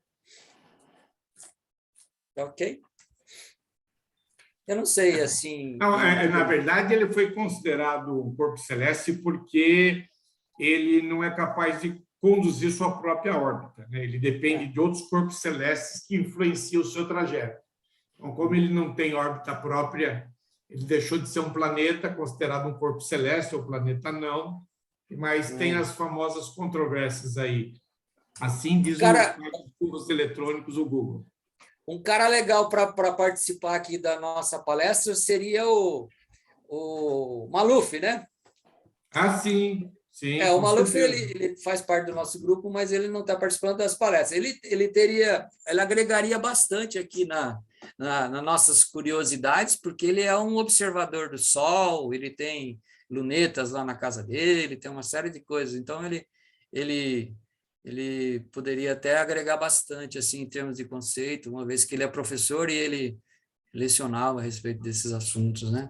Ok? Eu não sei, assim... Não, na verdade, ele foi considerado um corpo celeste porque ele não é capaz de conduzir sua própria órbita, né? Ele depende de outros corpos celestes que influenciam o seu trajeto. Então, como ele não tem órbita própria, ele deixou de ser um planeta, considerado um corpo celeste, ou planeta não, mas tem as famosas controvérsias aí. Assim diz os eletrônicos, o Google. Um cara legal para participar aqui da nossa palestra seria o Maluf, né? Ah, sim. Sim, o Maluf ele faz parte do nosso grupo, mas ele não está participando das palestras. Ele agregaria bastante aqui nas nossas curiosidades, porque ele é um observador do Sol, ele tem lunetas lá na casa dele, tem uma série de coisas. Então, ele poderia até agregar bastante assim, em termos de conceito, uma vez que ele é professor e ele lecionava a respeito desses assuntos, né?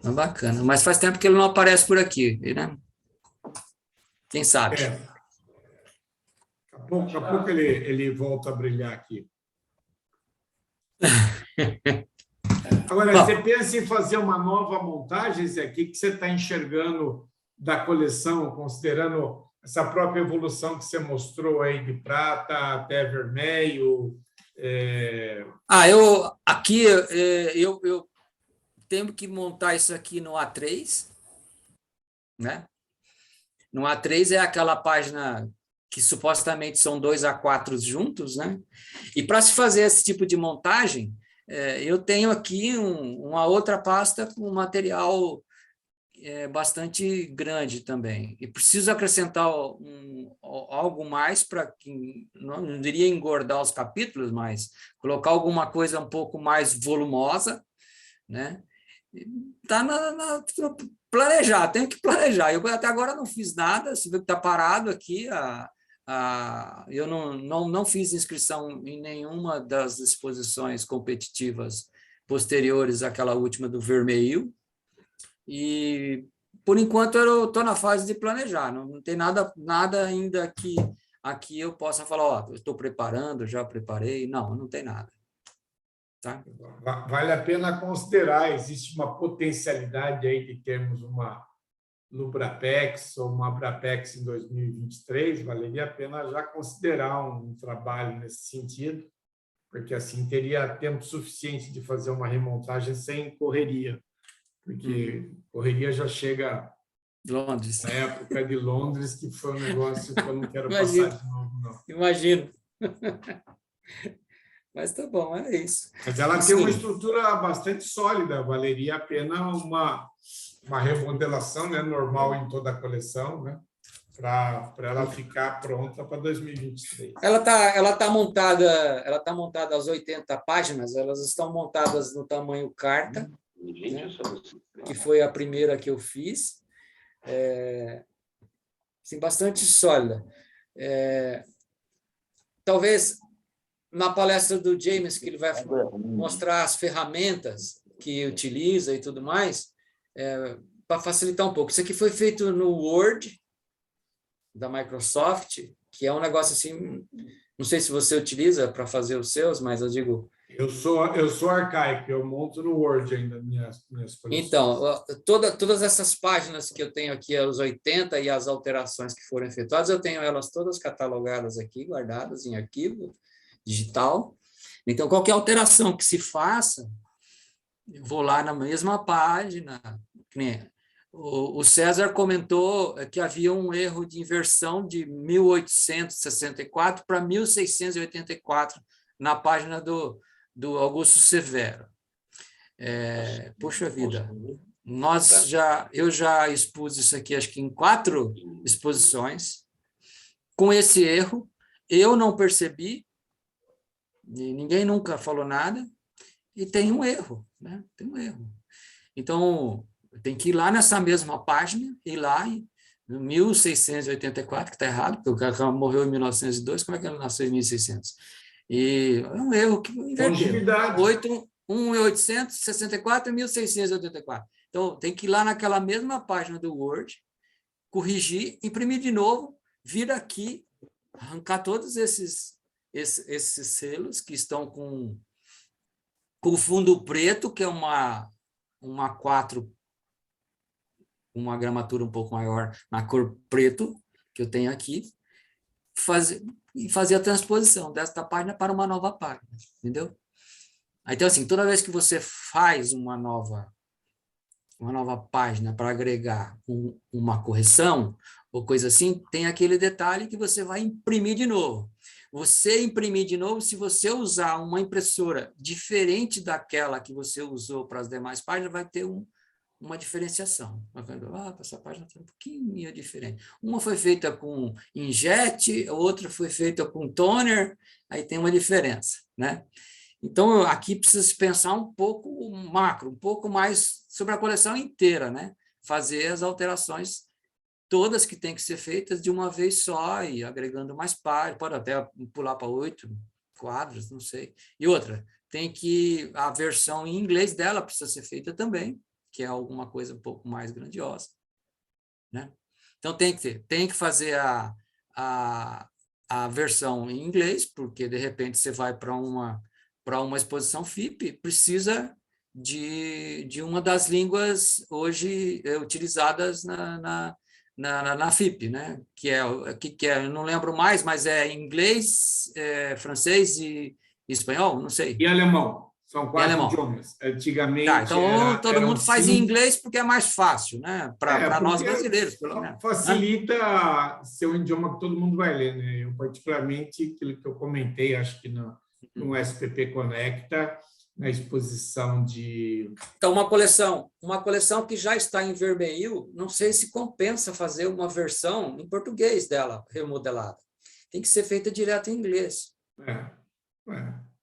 É bacana. Mas faz tempo que ele não aparece por aqui, né? Quem sabe? Daqui a pouco ele volta a brilhar aqui. Agora, você pensa em fazer uma nova montagem, Zé? O que você está enxergando da coleção, considerando essa própria evolução que você mostrou aí de prata até vermelho? Eu tenho que montar isso aqui no A3, né? No A3 é aquela página que supostamente são 2 A4 juntos, né? E para se fazer esse tipo de montagem, eu tenho aqui uma outra pasta com material bastante grande também. E preciso acrescentar algo mais para que, não diria engordar os capítulos, mas colocar alguma coisa um pouco mais volumosa, né? Está planejar, tenho que planejar. Eu até agora não fiz nada, você vê que está parado aqui. Eu não fiz inscrição em nenhuma das exposições competitivas posteriores àquela última do Vermelho. E, por enquanto, eu estou na fase de planejar. Não tem nada ainda que aqui eu possa falar, eu estou preparando, já preparei. Não tem nada. Tá? Vale a pena considerar, existe uma potencialidade aí de termos uma Lubrapex ou uma Abrapex em 2023, valeria a pena já considerar um trabalho nesse sentido, porque assim teria tempo suficiente de fazer uma remontagem sem correria, porque correria já chega Londres. na época de Londres, que foi um negócio que eu não quero passar de novo, não. Imagino. Mas tá bom, é isso. Mas ela tem uma estrutura bastante sólida, valeria a pena uma remodelação, né, normal em toda a coleção, né, para ela ficar pronta para 2023. Ela tá montada às 80 páginas, elas estão montadas no tamanho carta, né, que foi a primeira que eu fiz. Assim, bastante sólida. Talvez na palestra do James, que ele vai mostrar as ferramentas que utiliza e tudo mais, para facilitar um pouco. Isso aqui foi feito no Word da Microsoft, que é um negócio assim, não sei se você utiliza para fazer os seus, mas eu digo... Eu sou arcaico, eu monto no Word ainda minhas coleções. Então, todas essas páginas que eu tenho aqui, os 80 e as alterações que foram efetuadas, eu tenho elas todas catalogadas aqui, guardadas em arquivo digital. Então, qualquer alteração que se faça, eu vou lá na mesma página. O César comentou que havia um erro de inversão de 1864 para 1684 na página do Augusto Severo. Puxa vida, eu já expus isso aqui, acho que em 4 exposições, com esse erro, eu não percebi, ninguém nunca falou nada, e tem um erro, né? Tem um erro. Então, tem que ir lá nessa mesma página, ir lá em 1684, que está errado, porque o cara morreu em 1902, como é que ele nasceu em 1600? E é um erro que inverteu. 1.864 e 1.684. Então, tem que ir lá naquela mesma página do Word, corrigir, imprimir de novo, vir aqui, arrancar todos esses selos que estão com o fundo preto, que é uma 4, uma gramatura um pouco maior na cor preto, que eu tenho aqui, e fazer a transposição desta página para uma nova página, entendeu? Então, assim, toda vez que você faz uma nova página para agregar uma correção ou coisa assim, tem aquele detalhe que você vai imprimir de novo. Você imprimir de novo, se você usar uma impressora diferente daquela que você usou para as demais páginas, vai ter uma diferenciação. Essa página está um pouquinho diferente. Uma foi feita com inkjet, a outra foi feita com toner, aí tem uma diferença, né? Então, aqui precisa se pensar um pouco macro, um pouco mais sobre a coleção inteira, né? Fazer as alterações todas que têm que ser feitas de uma vez só e agregando mais páginas, pode até pular para 8 quadros, não sei. E outra, a versão em inglês dela precisa ser feita também, que é alguma coisa um pouco mais grandiosa, né? Então, tem que fazer a versão em inglês, porque, de repente, você vai para uma exposição FIP, precisa de uma das línguas hoje utilizadas na FIP, né? Que é, eu não lembro mais, mas é inglês, francês e espanhol, não sei. E alemão. São 4 idiomas. Antigamente então todo mundo faz 5. em inglês porque é mais fácil, né? Para nós brasileiros, pelo menos. Facilita ser um idioma que todo mundo vai ler, né? Eu, particularmente, aquilo que eu comentei, acho que no SPP Conecta, na exposição de... Então, uma coleção que já está em vermelho, não sei se compensa fazer uma versão em português dela, remodelada. Tem que ser feita direto em inglês.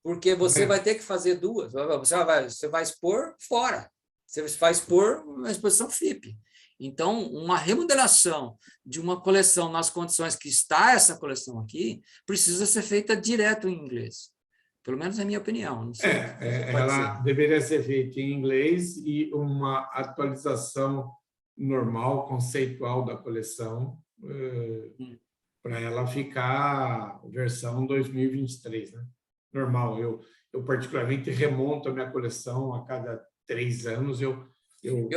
Porque você vai ter que fazer duas. Você vai expor fora. Você vai expor na exposição FIP. Então, uma remodelação de uma coleção nas condições que está essa coleção aqui, precisa ser feita direto em inglês. Pelo menos é a minha opinião. Não sei. Ela deveria ser feita em inglês e uma atualização normal, conceitual da coleção, para ela ficar versão 2023, né? Normal. Eu particularmente remonto a minha coleção a cada 3 anos. Eu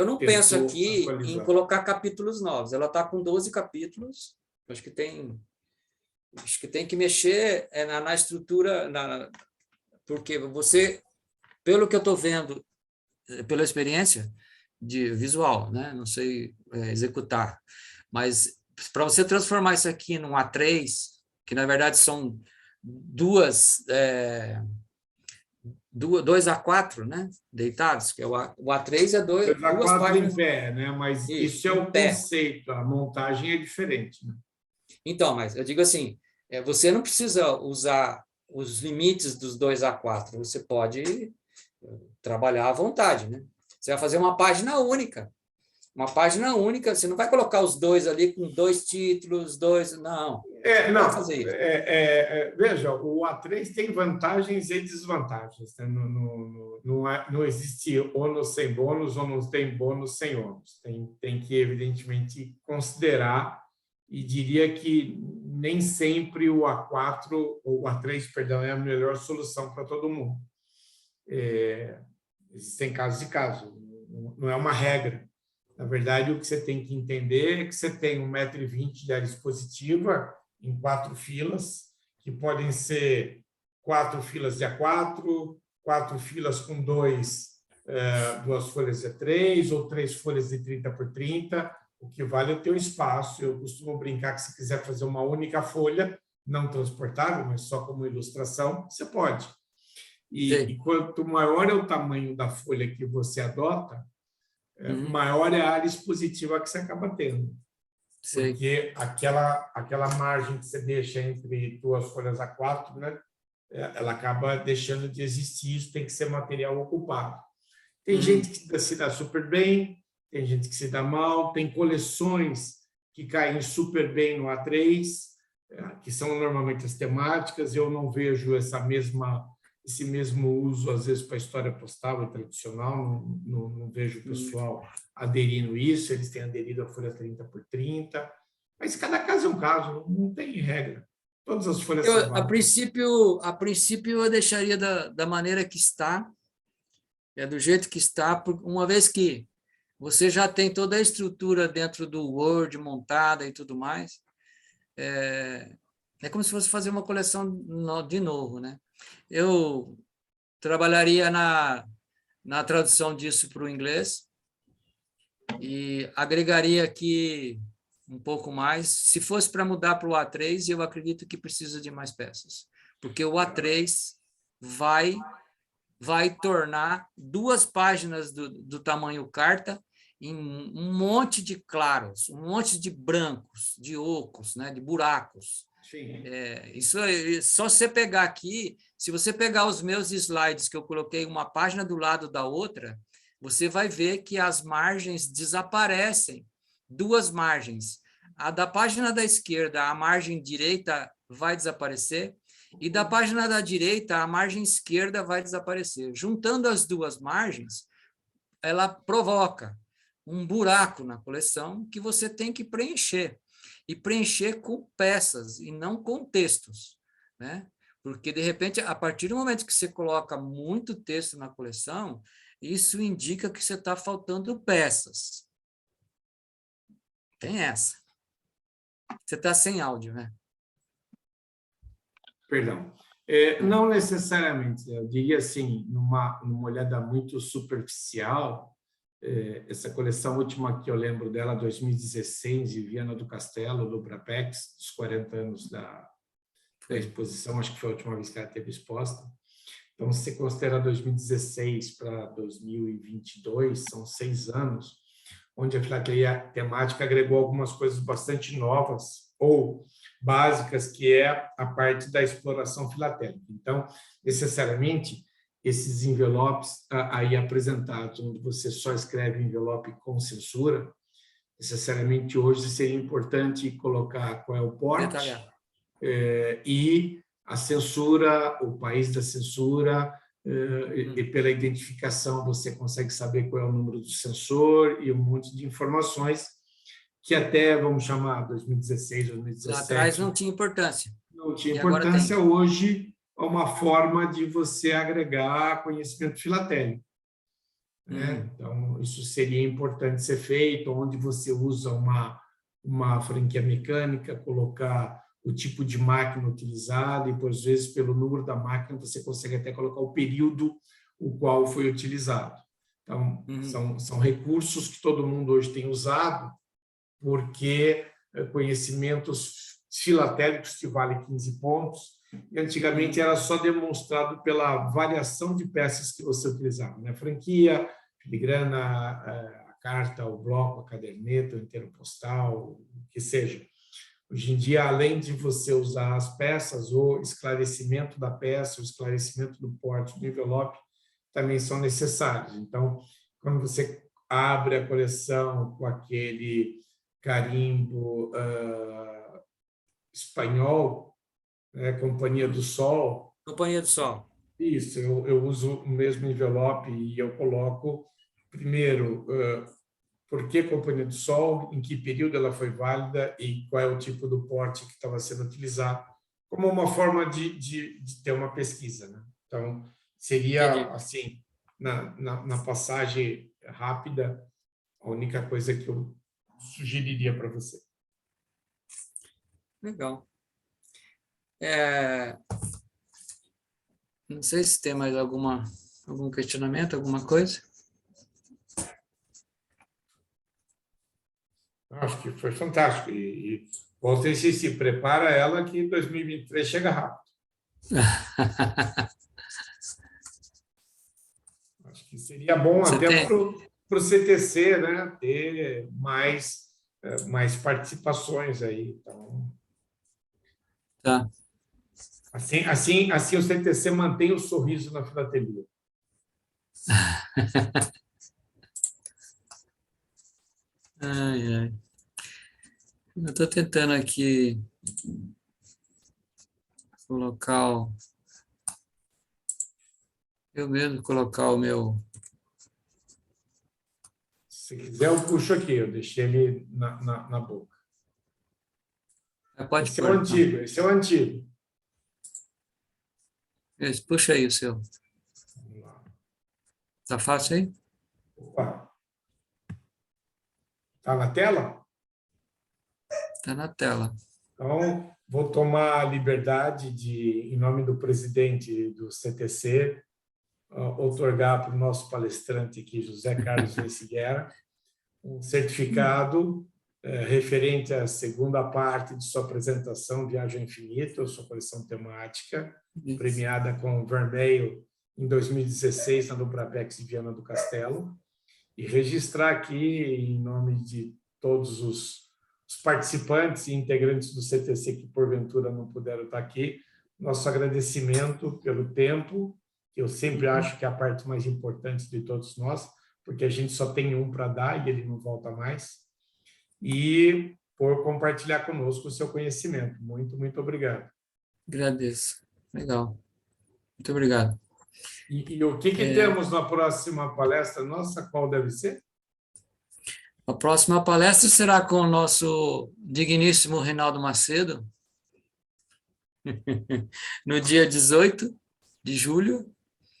não penso aqui em colocar capítulos novos. Ela está com 12 capítulos. Acho que tem que mexer na estrutura, porque você, pelo que eu estou vendo, pela experiência de visual, né? Não sei executar, mas para você transformar isso aqui num A3, que na verdade são 2 A4, né? Deitados, que é o A3 é 2 páginas em pé, né? Mas isso é o conceito, a montagem é diferente, né? Então, mas eu digo assim, você não precisa usar os limites dos 2 A4, você pode trabalhar à vontade, né? Você vai fazer uma página única. Uma página única, você não vai colocar os 2 ali com 2 títulos, 2... Não. Não fazer isso. Veja, o A3 tem vantagens e desvantagens, né? Não existe ônus sem bônus, ou não tem bônus sem ônus. Tem que, evidentemente, considerar, e diria que nem sempre o A4, ou o A3, perdão, é a melhor solução para todo mundo. Existem casos e casos, não é uma regra. Na verdade, o que você tem que entender é que você tem 1,20 m de área expositiva em 4 filas, que podem ser 4 filas de A4, 4 filas com 2 folhas de A3, ou 3 folhas de 30 por 30. O que vale é o teu espaço. Eu costumo brincar que, se quiser fazer uma única folha, não transportável, mas só como ilustração, você pode. E quanto maior é o tamanho da folha que você adota, maior é a área expositiva que você acaba tendo. Porque aquela margem que você deixa entre 2 folhas A4, né, ela acaba deixando de existir, isso tem que ser material ocupado. Tem gente que se dá super bem, tem gente que se dá mal, tem coleções que caem super bem no A3, que são normalmente as temáticas. Eu não vejo essa mesma esse mesmo uso, às vezes, para a história postal e tradicional. Não vejo o pessoal aderindo isso, eles têm aderido à folha 30 por 30, mas cada caso é um caso, não tem regra. Todas as folhas são válidas. A princípio, eu deixaria da maneira que está, do jeito que está, uma vez que você já tem toda a estrutura dentro do Word montada e tudo mais, é como se fosse fazer uma coleção de novo, né? Eu trabalharia na tradução disso para o inglês e agregaria aqui um pouco mais. Se fosse para mudar para o A3, eu acredito que precisa de mais peças, porque o A3 vai tornar 2 páginas do tamanho carta em um monte de claros, um monte de brancos, de ocos, né, de buracos. Sim. Isso é só você pegar aqui, se você pegar os meus slides que eu coloquei uma página do lado da outra, você vai ver que as margens desaparecem, 2 margens. A da página da esquerda, a margem direita vai desaparecer, e da página da direita, a margem esquerda vai desaparecer. Juntando as 2 margens, ela provoca um buraco na coleção que você tem que preencher. E preencher com peças e não com textos, né? Porque, de repente, a partir do momento que você coloca muito texto na coleção, isso indica que você está faltando peças. Tem essa. Você está sem áudio, né? Perdão. Não necessariamente, eu diria assim, numa olhada muito superficial, essa coleção última que eu lembro dela, 2016, de Viana do Castelo, do Brapex, dos 40 anos da exposição, acho que foi a última vez que ela teve exposta. Então, se você considera 2016 para 2022, são 6 anos, onde a filatelia temática agregou algumas coisas bastante novas ou básicas, que é a parte da exploração filatélica. Então, necessariamente, esses envelopes aí apresentados, onde você só escreve envelope com censura, necessariamente hoje seria importante colocar qual é o porte e a censura, o país da censura, e pela identificação você consegue saber qual é o número do censor e um monte de informações que até, vamos chamar, 2016, 2017... Lá atrás não tinha importância. Não tinha importância, hoje é uma forma de você agregar conhecimento filatélico. Né? Então, isso seria importante ser feito, onde você usa uma franquia mecânica, colocar o tipo de máquina utilizada e, por vezes, pelo número da máquina, você consegue até colocar o período o qual foi utilizado. Então, são recursos que todo mundo hoje tem usado, porque conhecimentos filatélicos que valem 15 pontos, e antigamente era só demonstrado pela variação de peças que você utilizava, né? Franquia, filigrana, a carta, o bloco, a caderneta, o inteiro postal, o que seja. Hoje em dia, além de você usar as peças, o esclarecimento da peça, o esclarecimento do porte do envelope, também são necessários. Então, quando você abre a coleção com aquele carimbo espanhol, né, Companhia do Sol. Companhia do Sol. Isso, eu uso o mesmo envelope e eu coloco, primeiro, por que Companhia do Sol, em que período ela foi válida e qual é o tipo do porte que estava sendo utilizado, como uma forma de ter uma pesquisa. Né? Então, seria, assim, na passagem rápida, a única coisa que eu sugeriria para você. Legal. Não sei se tem mais algum questionamento, alguma coisa. Acho que foi fantástico. E você se prepara ela que 2023 chega rápido. Acho que seria bom até para o CTC, né, ter mais participações aí. Então, tá. Assim o CTC mantém o sorriso na filatelia. Ai, ai. Eu estou tentando aqui colocar eu mesmo colocar o meu... Se quiser, eu puxo aqui. Eu deixei ele na boca. Pode Esse é pôr, o antigo. Esse é o antigo. Puxa aí o seu. Vamos lá. Tá fácil aí? Opa. Tá na tela? Tá na tela. Então, vou tomar a liberdade de, em nome do presidente do CTC, outorgar para o nosso palestrante aqui, José Carlos Vence Guerra, um certificado referente à segunda parte de sua apresentação, Viagem ao Infinito, sua coleção temática, premiada com o Vermelho em 2016 na Lubrapex de Viana do Castelo, e registrar aqui, em nome de todos os participantes e integrantes do CTC que, porventura, não puderam estar aqui, nosso agradecimento pelo tempo, que eu sempre acho que é a parte mais importante de todos nós, porque a gente só tem um para dar e ele não volta mais, e por compartilhar conosco o seu conhecimento. Muito, muito obrigado. Agradeço. Legal. Muito obrigado. E o que temos na próxima palestra nossa? Qual deve ser? A próxima palestra será com o nosso digníssimo Reinaldo Macedo, no dia 18 de julho.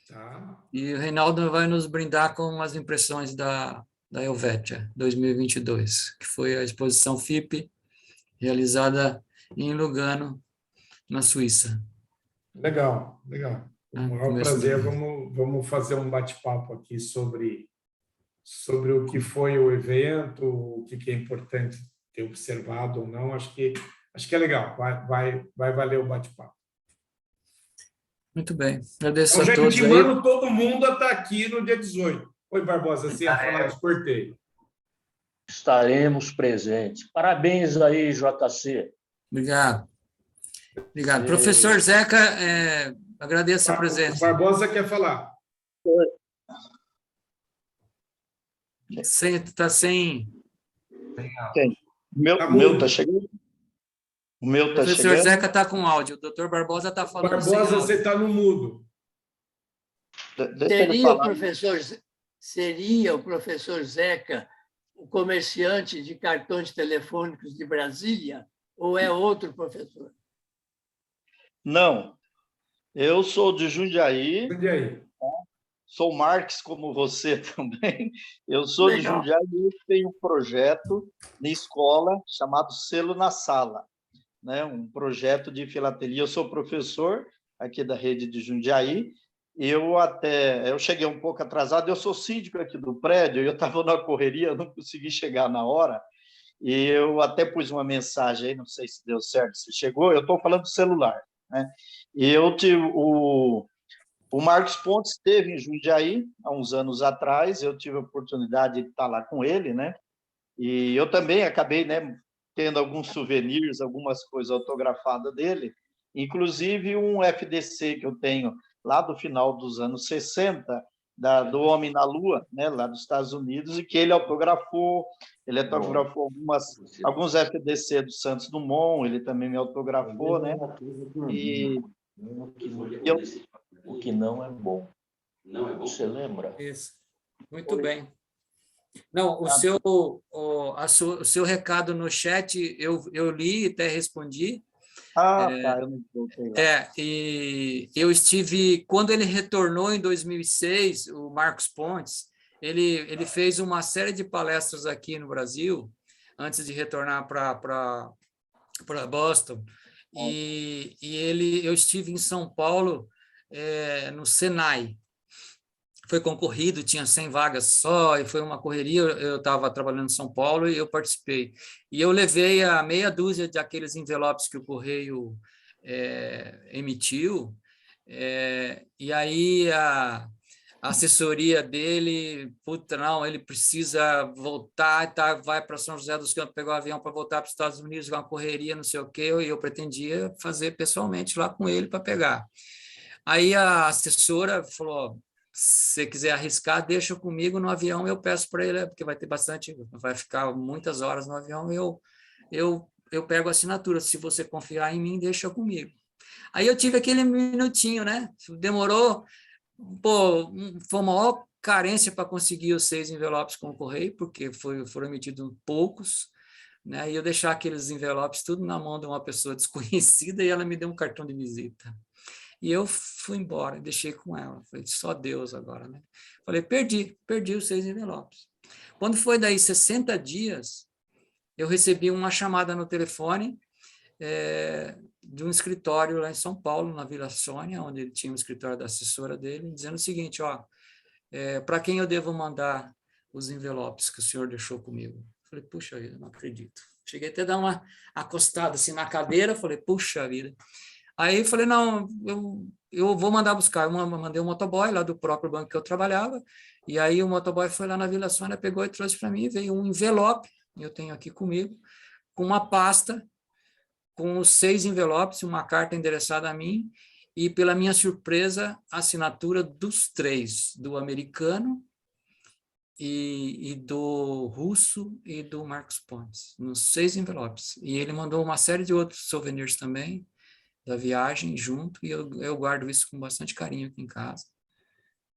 Tá. E o Reinaldo vai nos brindar com as impressões da Helvetia 2022, que foi a exposição FIP realizada em Lugano, na Suíça. Legal, legal. Com o maior prazer, vamos fazer um bate-papo aqui sobre o que foi o evento, o que é importante ter observado ou não. Acho que é legal, vai valer o bate-papo. Muito bem, agradeço Então, a todos. já intimando todo mundo a estar aqui no dia 18. Oi, Barbosa, você ia falar de sorteio. Estaremos presentes. Parabéns aí, JC. Obrigado. Obrigado. Professor Zeca, agradeço a presença. O Barbosa quer falar. Está sem... O meu está chegando? O meu está chegando? O professor Zeca está com áudio. O doutor Barbosa está falando. Barbosa, você está no mudo. Seria o professor Zeca o comerciante de cartões telefônicos de Brasília ou é outro professor? Não, eu sou de Jundiaí. Jundiaí. Sou Marx, como você também. Eu sou de Jundiaí e tenho um projeto na escola chamado Selo na Sala, né? Um projeto de filatelia. Eu sou professor aqui da rede de Jundiaí. Eu cheguei um pouco atrasado. Eu sou síndico aqui do prédio. Eu estava na correria, não consegui chegar na hora. E eu até pus uma mensagem aí, não sei se deu certo, se chegou. Eu estou falando do celular, né? E o Marcos Pontes esteve em Jundiaí há uns anos atrás, eu tive a oportunidade de estar lá com ele, né? E eu também acabei, né, tendo alguns souvenirs, algumas coisas autografadas dele, inclusive um FDC que eu tenho lá do final dos anos 60, do Homem na Lua, né, lá dos Estados Unidos, e que ele autografou alguns FDC do Santos Dumont, ele também me autografou, né? E o que não é bom. Não é bom? Você lembra? Isso. Muito bem. Não, o seu recado no chat eu li e até respondi. Tá, eu não voltei lá. E eu estive, quando ele retornou em 2006, o Marcos Pontes, ele fez uma série de palestras aqui no Brasil, antes de retornar para Boston, e eu estive em São Paulo, no Senai. Foi concorrido, tinha 100 vagas só, e foi uma correria. Eu estava trabalhando em São Paulo e eu participei. E eu levei a meia dúzia de aqueles envelopes que o Correio emitiu, e aí a assessoria dele, não, ele precisa voltar, vai para São José dos Campos, pegou o avião para voltar para os Estados Unidos, uma correria, não sei o quê, e eu pretendia fazer pessoalmente lá com ele para pegar. Aí a assessora falou: se você quiser arriscar, deixa comigo no avião, eu peço para ele, porque vai ter vai ficar muitas horas no avião, eu pego a assinatura, se você confiar em mim, deixa comigo. Aí eu tive aquele minutinho, né? Demorou, Pô, foi uma maior carência para conseguir os 6 envelopes com o correio, porque foram emitidos poucos, né? E eu deixar aqueles envelopes tudo na mão de uma pessoa desconhecida e ela me deu um cartão de visita. E eu fui embora, deixei com ela. Falei, só Deus agora, né? Falei, perdi os 6 envelopes. Quando foi daí 60 dias, eu recebi uma chamada no telefone de um escritório lá em São Paulo, na Vila Sônia, onde ele tinha um escritório da assessora dele, dizendo o seguinte, ó, para quem eu devo mandar os envelopes que o senhor deixou comigo? Falei, puxa vida, não acredito. Cheguei até a dar uma acostada assim na cadeira, falei, puxa vida. Aí falei, não, eu vou mandar buscar. Eu mandei um motoboy lá do próprio banco que eu trabalhava, e aí o motoboy foi lá na Vila Sônia, pegou e trouxe para mim, veio um envelope, eu tenho aqui comigo, com uma pasta, com os 6 envelopes, uma carta endereçada a mim, e, pela minha surpresa, a assinatura dos 3, do americano, e do russo e do Marcos Pontes, nos 6 envelopes. E ele mandou uma série de outros souvenirs também, da viagem junto, e eu guardo isso com bastante carinho aqui em casa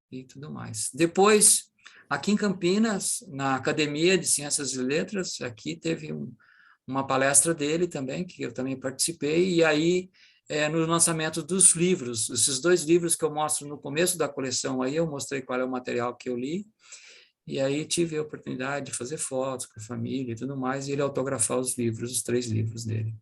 e tudo mais. Depois, aqui em Campinas, na Academia de Ciências e Letras, aqui teve uma palestra dele também, que eu também participei, e aí, no lançamento dos livros, esses 2 livros que eu mostro no começo da coleção, aí eu mostrei qual é o material que eu li, e aí tive a oportunidade de fazer fotos com a família e tudo mais, e ele autografar os 3 livros dele.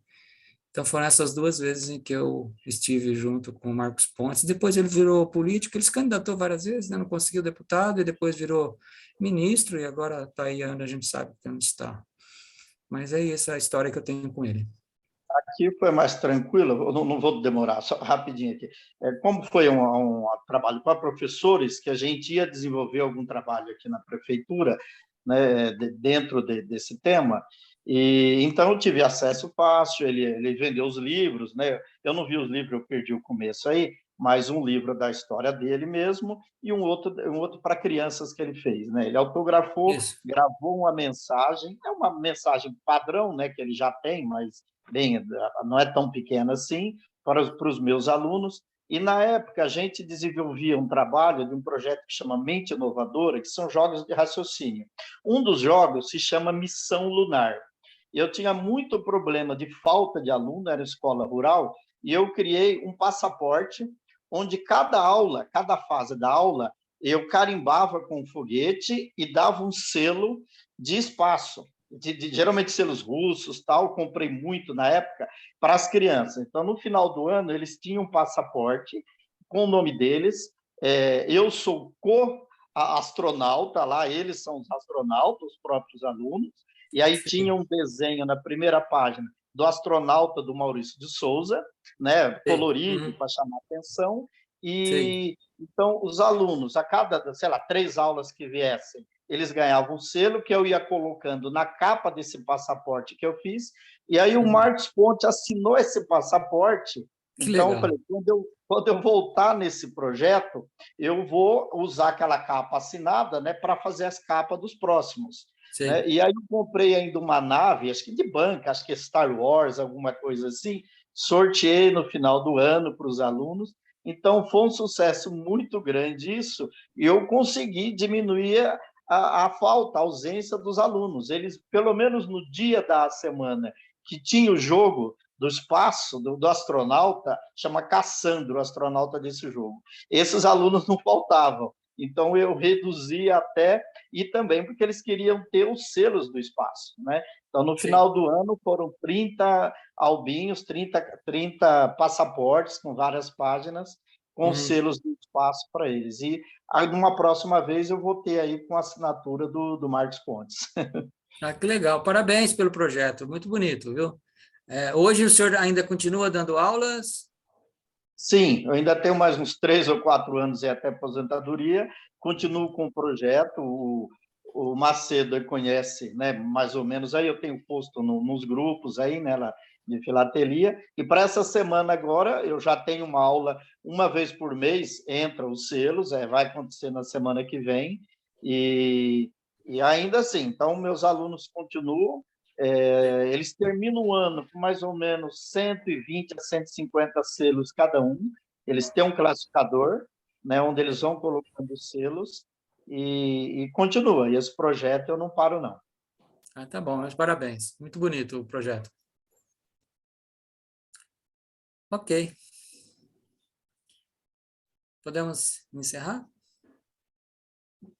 Então, foram essas 2 vezes em que eu estive junto com o Marcos Pontes. Depois ele virou político, ele se candidatou várias vezes, né? Não conseguiu deputado, e depois virou ministro, e agora está aí onde a gente sabe onde está. Mas é essa a história que eu tenho com ele. Aqui foi mais tranquilo, eu não vou demorar, só rapidinho aqui. Como foi um trabalho para professores, que a gente ia desenvolver algum trabalho aqui na prefeitura, né, dentro desse tema, e então eu tive acesso fácil, ele vendeu os livros, né? Eu não vi os livros, eu perdi o começo aí, mas um livro da história dele mesmo e um outro para crianças que ele fez, né? Ele autografou, Isso. gravou uma mensagem, é uma mensagem padrão, né, que ele já tem, mas bem, não é tão pequena assim, para os meus alunos. E, na época, a gente desenvolvia um trabalho de um projeto que chama Mente Inovadora, que são jogos de raciocínio. Um dos jogos se chama Missão Lunar. Eu tinha muito problema de falta de aluno, era escola rural, e eu criei um passaporte, onde cada aula, cada fase da aula, eu carimbava com um foguete e dava um selo de espaço. Geralmente selos russos, tal, comprei muito na época para as crianças. Então, no final do ano, eles tinham um passaporte com o nome deles. Eu sou co-astronauta lá, eles são os astronautas, os próprios alunos. E aí tinha um desenho na primeira página do astronauta do Maurício de Souza, né, colorido para chamar atenção. E então os alunos, a cada, sei lá, 3 aulas que viessem, eles ganhavam um selo que eu ia colocando na capa desse passaporte que eu fiz, e aí o Marcos Ponte assinou esse passaporte. Que então, legal. eu falei, quando eu voltar nesse projeto, eu vou usar aquela capa assinada, né, para fazer as capas dos próximos. Né? E aí eu comprei ainda uma nave, acho que de banca, acho que é Star Wars, alguma coisa assim, sorteei no final do ano para os alunos. Então, foi um sucesso muito grande isso, e eu consegui diminuir a falta, a ausência dos alunos. Eles, pelo menos no dia da semana que tinha o jogo do espaço, do astronauta, chama Cassandro, o astronauta desse jogo. Esses alunos não faltavam. Então, eu reduzi até, e também porque eles queriam ter os selos do espaço. Né? Então, no final do ano, foram 30 albinhos, 30 passaportes com várias páginas, com selos do espaço para eles. E numa próxima vez eu vou ter aí com a assinatura do Marcos Pontes. Que legal. Parabéns pelo projeto. Muito bonito, viu? Hoje o senhor ainda continua dando aulas? Sim, eu ainda tenho mais uns 3 ou 4 anos até aposentadoria, continuo com o projeto, o Macedo conhece, né, mais ou menos, aí eu tenho posto nos grupos aí, né, lá de filatelia, e para essa semana agora eu já tenho uma aula, uma vez por mês, entra os selos, vai acontecer na semana que vem, e ainda assim, então meus alunos continuam, eles terminam o ano com mais ou menos 120 a 150 selos cada um, eles têm um classificador, né, onde eles vão colocando selos e continua. E esse projeto eu não paro, não. Ah, tá bom, mas parabéns. Muito bonito o projeto. Ok. Podemos encerrar?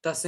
Tá sem